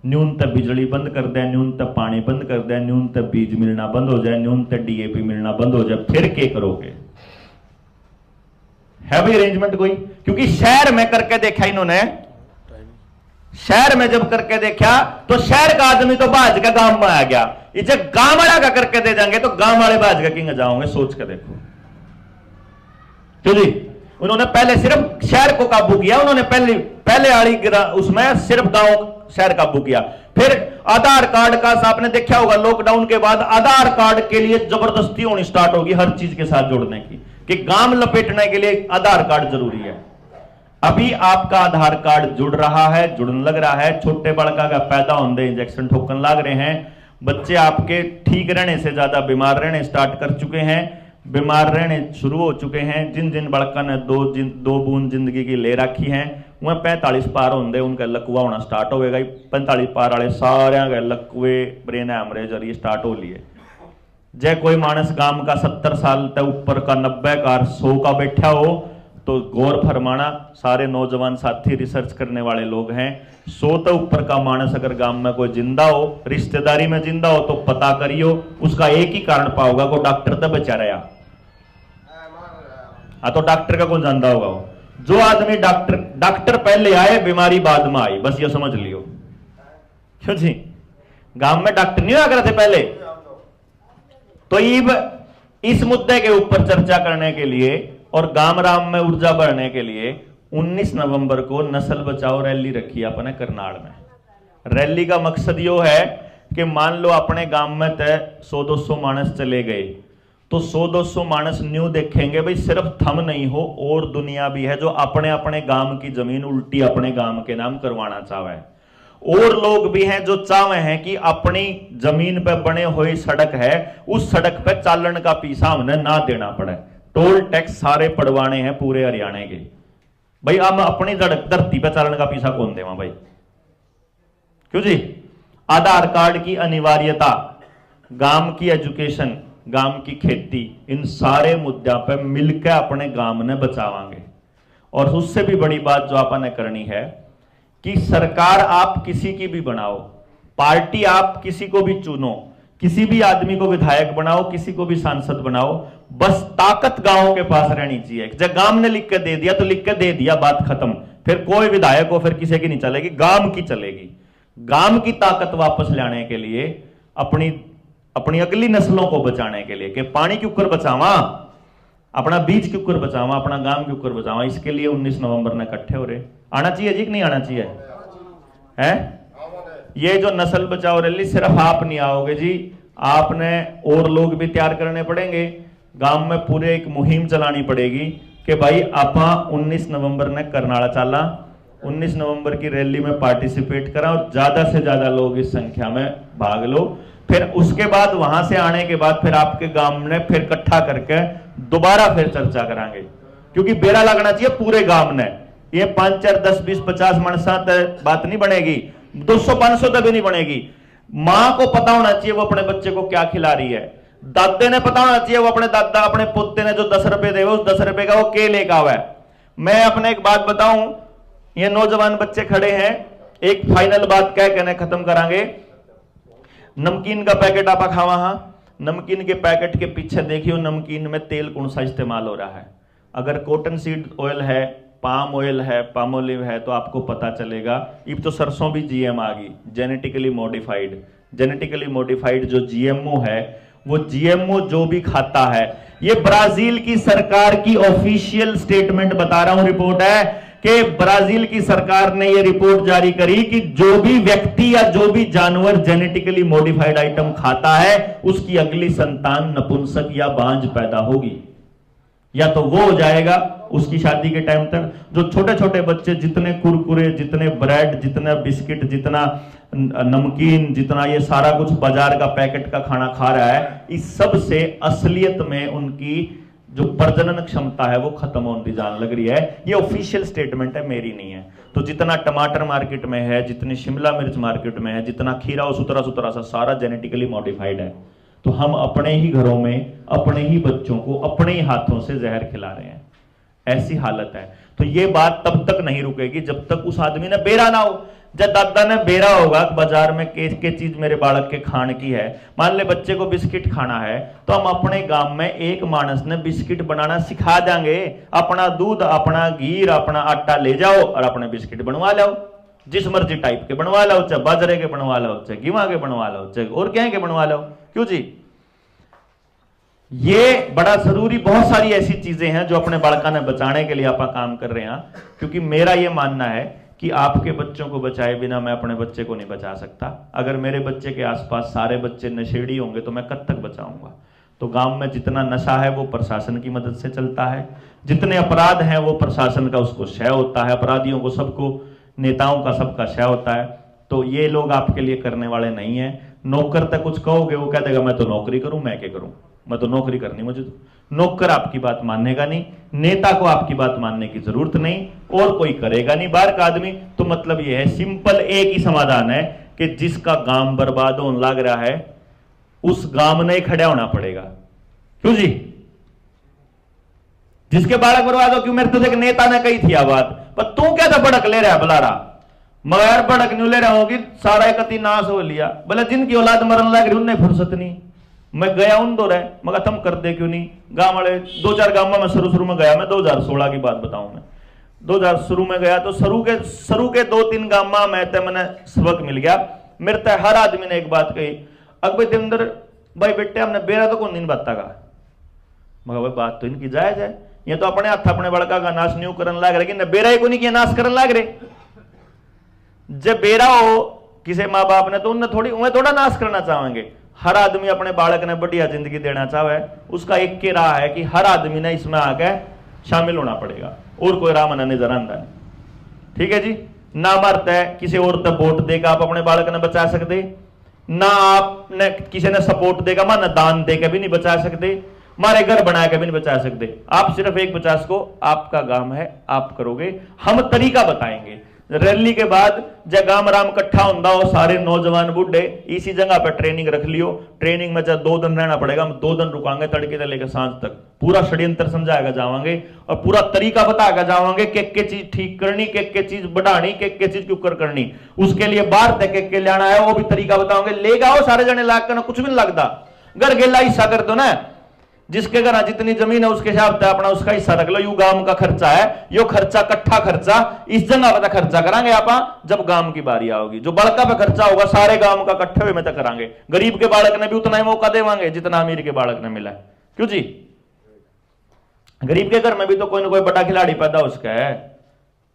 न्यूनतम बिजली बंद कर दे, न्यूनतम पानी बंद कर दे, न्यूनतम बीज मिलना बंद हो जाए, न्यूनतम DAP मिलना बंद हो जाए, फिर के करोगे? है भाई अरेंजमेंट कोई? क्योंकि शहर में करके देखा इन्होंने, शहर में जब करके देखा तो शहर का आदमी तो बाज का गांव में आ गया, इसे गांव वाला का करके दे जाएंगे तो गांव वाले बाज का किंग जाओगे, सोच के देखो। क्यों जी? उन्होंने पहले सिर्फ शहर को काबू किया, उन्होंने पहले आड़ी उसमें सिर्फ गांव शहर काबू किया। फिर आधार कार्ड का आपने देखा होगा, लॉकडाउन के बाद आधार कार्ड के लिए जबरदस्ती होनी स्टार्ट होगी हर चीज के साथ जोड़ने की, कि गांव लपेटने के लिए आधार कार्ड जरूरी है। अभी आपका आधार कार्ड जुड़ रहा है, जुड़ने लग रहा है, छोटे बड़का का पैदा होने इंजेक्शन ठोकन लग रहे हैं, बच्चे आपके ठीक रहने से ज्यादा बीमार रहने स्टार्ट कर चुके हैं, बीमार रहने शुरू हो चुके हैं। जिन जिन बड़का ने दो बूंद जिंदगी की ले रखी हैं वह 45 पार होंगे उनका लकवा होना स्टार्ट होगा। 45 पार वाले सारे के लकवे, ब्रेन हेमरेज और ये स्टार्ट हो लिए। जय कोई मानस गांव का 70 साल तक ऊपर का 90 का 100 का बैठा हो तो गौर फरमाना, सारे नौजवान साथी रिसर्च करने वाले लोग हैं, 100 तो ऊपर का मानस अगर गांव में कोई जिंदा हो, रिश्तेदारी में जिंदा हो तो पता करियो, उसका एक ही कारण पाओगा को डॉक्टर तो बेचारा या तो डॉक्टर का कौन जानता होगा वो, जो आदमी डॉक्टर पहले आए बीमारी बाद में आई, बस ये समझ लियो। क्यों जी, गांव में डॉक्टर नहीं आया थे पहले। तो इस मुद्दे के ऊपर चर्चा करने के लिए और गांव राम में ऊर्जा बढ़ने के लिए 19 नवंबर को नस्ल बचाओ रैली रखी अपने करनाल में। रैली का मकसद यो है कि मान लो अपने गांव में तय 100-200 मानस चले गए, तो 100-200 मानस न्यू देखेंगे भाई सिर्फ थम नहीं हो, और दुनिया भी है जो अपने अपने गांव की जमीन उल्टी अपने गांव के नाम करवाना चाहे, और लोग भी हैं जो चाहे हैं कि अपनी जमीन पर बने हुई सड़क है उस सड़क पर चालन का पैसा हमने ना देना पड़े। टोल टैक्स सारे पड़वाने हैं पूरे हरियाणा के। भाई हम अपनी धरती पे चालन का पैसा कौन देवा भाई? क्यों जी? आधार कार्ड की अनिवार्यता, गांव की एजुकेशन, गांव की खेती, इन सारे मुद्दों पे मिलकर अपने गांव ने बचावांगे। और उससे भी बड़ी बात जो आपने करनी है कि सरकार आप किसी की भी बनाओ, पार्टी आप किसी को भी चुनो, किसी भी आदमी को विधायक बनाओ, किसी को भी सांसद बनाओ, बस ताकत गांव के पास रहनी चाहिए। जब गांव ने लिख के दे दिया तो लिख के दे दिया, बात खत्म। फिर कोई विधायक हो फिर किसी की नहीं चलेगी, गांव की चलेगी। गांव की ताकत वापस लाने के लिए, अपनी अगली नस्लों को बचाने के लिए कि पानी के ऊपर बचावा, अपना बीज के ऊपर बचावा, अपना गांव के ऊपर बचावा, इसके लिए 19 नवंबर ने इकट्ठे हो रहे। आना चाहिए जी कि नहीं आना चाहिए? है ये जो नस्ल बचाओ रैली सिर्फ आप नहीं आओगे जी, आपने और लोग भी तैयार करने पड़ेंगे। गांव में पूरे एक मुहिम चलानी पड़ेगी कि भाई आपा 19 नवंबर ने करनाला चाला, 19 नवंबर की रैली में पार्टिसिपेट करा और ज्यादा से ज्यादा लोग इस संख्या में भाग लो। फिर उसके बाद वहां से आने के बाद फिर आपके गांव ने फिर इकट्ठा करके दोबारा फिर चर्चा करांगे, क्योंकि बेड़ा लगना चाहिए पूरे गांव ने। ये 5, 4, 10, 20, 50 मनसा बात नहीं बनेगी, 200-500 तक भी नहीं बनेगी। मां को पता होना चाहिए वो अपने बच्चे को क्या खिला रही है, दादे ने पता होना चाहिए वो अपने दादा अपने पोते ने जो 10 रुपए दे उस 10 रुपए का वो के लेकर आवा है। मैं अपने एक बात बताऊं, ये नौजवान बच्चे खड़े हैं, एक फाइनल बात कह के खत्म करांगे। नमकीन का पैकेट आप खावा, हाँ, नमकीन के पैकेट के पीछे देखियो नमकीन में तेल कौन सा इस्तेमाल हो रहा है। अगर कॉटन सीड ऑयल है, पाम ऑयल है, पाम ओलिव है तो आपको पता चलेगा। अब तो सरसों भी जीएम आ गई, जेनेटिकली मॉडिफाइड। जेनेटिकली मॉडिफाइड जो जीएमओ है, वो जीएमओ जो भी खाता है, ये ब्राजील की सरकार की ऑफिशियल स्टेटमेंट बता रहा हूं, रिपोर्ट है कि ब्राजील की सरकार ने ये रिपोर्ट जारी करी कि जो भी व्यक्ति या जो भी जानवर जेनेटिकली मॉडिफाइड आइटम खाता है उसकी अगली संतान नपुंसक या बांझ पैदा होगी, या तो वो हो जाएगा उसकी शादी के टाइम तक। जो छोटे छोटे बच्चे जितने कुरकुरे, जितने ब्रेड, जितना बिस्किट, जितना नमकीन, जितना ये सारा कुछ बाजार का पैकेट का खाना खा रहा है, इस सब से असलियत में उनकी जो प्रजनन क्षमता है वो खत्म होने जान लग रही है। ये ऑफिशियल स्टेटमेंट है, मेरी नहीं है। तो जितना टमाटर मार्केट में है, जितनी शिमला मिर्च मार्केट में है, जितना खीरा और सुतरा सुतरा सा सारा जेनेटिकली मॉडिफाइड है। तो हम अपने ही घरों में अपने ही बच्चों को अपने ही हाथों से जहर खिला रहे हैं, ऐसी हालत है। तो ये बात तब तक नहीं रुकेगी जब तक उस आदमी ने बेरा ना हो। जब दादा ने बेरा होगा बाजार में के चीज मेरे बालक के खाने की है, मान ले बच्चे को बिस्किट खाना है, तो हम अपने गांव में एक मानस ने बिस्किट बनाना सिखा देंगे। अपना दूध, अपना घी, अपना आटा ले जाओ और अपने बिस्किट बनवा लो, जिस मर्जी टाइप के बनवा लो, चाहे बाजरे के बनवा लो, चाहे गेहूं के बनवा लो, चाहे और क्या के बनवा लो। क्यों जी? ये बड़ा जरूरी, बहुत सारी ऐसी चीजें हैं जो अपने बालका ने बचाने के लिए आप काम कर रहे हैं। क्योंकि मेरा ये मानना है कि आपके बच्चों को बचाए बिना मैं अपने बच्चे को नहीं बचा सकता। अगर मेरे बच्चे के आसपास सारे बच्चे नशेड़ी होंगे तो मैं कब तक बचाऊंगा? तो गांव में जितना नशा है वो प्रशासन की मदद से चलता है, जितने अपराध हैं वो प्रशासन का उसको क्षय होता है, अपराधियों को सबको, नेताओं का सबका क्षय होता है। तो ये लोग आपके लिए करने वाले नहीं है। नौकर तक कुछ कहोगे वो कह देगा मैं तो नौकरी करूं, मैं क्या करूं, मैं तो नौकरी करनी, मुझे तो। नौकर आपकी बात मानेगा नहीं, नेता को आपकी बात मानने की जरूरत नहीं, और कोई करेगा नहीं बाहर का आदमी। तो मतलब यह है, सिंपल एक ही समाधान है कि जिसका गांव बर्बाद होने लग रहा है उस गांव ने खड़ा होना पड़ेगा। क्यों जी? जिसके बालक बर्बाद हो, क्यों मेरे तो एक नेता ने कही थी बात, पर तू क्या था भड़क ले रहा बुलारा, मगर भड़क नहीं ले रहा होगी, सारा एकती नाश हो लिया। बोले जिनकी औलाद मरन लग रही उन्हें फुर्सत नहीं, मैं गया उन दो रहे, मगर तुम कर दे क्यों नहीं। गांव वाले 2-4 गांव में शुरू में गया, मैं 2016 की बात बताऊं, मैं 2000 शुरू में गया तो शुरू के 2-3 गांव में मैंने सबक मिल गया। मेरे तय हर आदमी ने एक बात कही, अकबर देवेंद्र भाई बेटे हमने बेरा तो कौन दिन बात का, मगर भाई बात तो इनकी जायज है, ये तो अपने हाथ अपने बड़का का नाश न्यू करने लग रहे, बेरा ही को नहीं किया नाश करने लग रहे। जब बेरा हो किसी माँ बाप ने तो उन्हें थोड़ा नाश करना चाहेंगे। हर आदमी अपने बालक ने बढ़िया जिंदगी देना चाहे, उसका एक के राह है कि हर आदमी ने इसमें आके शामिल होना पड़ेगा, और कोई राह मना नजर आता है। ठीक है जी, ना मरत है किसी और तक वोट देगा आप अपने बालक ने बचा सकते, ना आपने किसी ने सपोर्ट देगा माना दान देकर भी नहीं बचा सकते, मारे घर बना के भी नहीं बचा सकते। आप सिर्फ एक 50 को, आपका काम है, आप करोगे, हम तरीका बताएंगे। रैली के बाद जब गांव राम इकट्ठा होता हो, सारे नौजवान बुढ़े इसी जगह पर ट्रेनिंग रख लियो। ट्रेनिंग में जब 2 दिन रहना पड़ेगा, हम 2 दिन रुकांगे, तड़के से लेकर सांझ तक पूरा षड्यंत्र समझाएगा जावांगे और पूरा तरीका बताएगा जावांगे के चीज ठीक करनी, के चीज बढ़ानी, के चीज क्यों कर करनी। उसके लिए बाहर तक के लाना है, वो भी तरीका बताओगे। ले गाओ सारे जने लाग कर, कुछ भी नहीं लगता, घर गेला हिस्सा कर दो ना, जिसके घर जितनी जमीन है उसके हिसाब से अपना उसका हिस्सा रख लो। यू गांव का खर्चा है, यो खर्चा कट्ठा खर्चा इस जगह पर खर्चा करांगे आप जब गांव की बारी आओगी। जो बड़का पे खर्चा होगा सारे गांव का कट्ठे हुए में तक करांगे। गरीब के बालक ने भी उतना ही मौका देवांगे जितना अमीर के बालक ने मिला है। क्यों जी, गरीब के घर में भी तो कोई ना कोई बड़ा खिलाड़ी पैदा हो उसका है,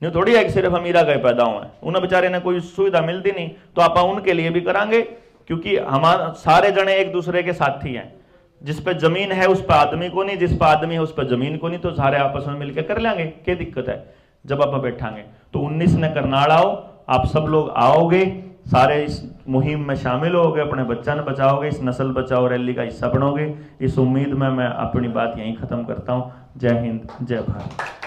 न्यू थोड़ी है कि सिर्फ अमीरा गए पैदा हुए, उन्हें बेचारे ने कोई सुविधा मिलती नहीं, तो आप उनके लिए भी करांगे। क्योंकि हमारा सारे जने एक दूसरे के साथी हैं। जिस पे जमीन है उस पर आदमी को नहीं, जिस पर आदमी है उस पर जमीन को नहीं, तो सारे आपस में मिलकर कर लेंगे, क्या दिक्कत है जब आप बैठांगे। तो 19 ने करनाल आओ, आप सब लोग आओगे, सारे इस मुहिम में शामिल होगे, अपने बच्चा ने बचाओगे, इस नस्ल बचाओ रैली का हिस्सा बनोगे। इस उम्मीद में मैं अपनी बात यहीं खत्म करता हूं। जय हिंद, जय भारत।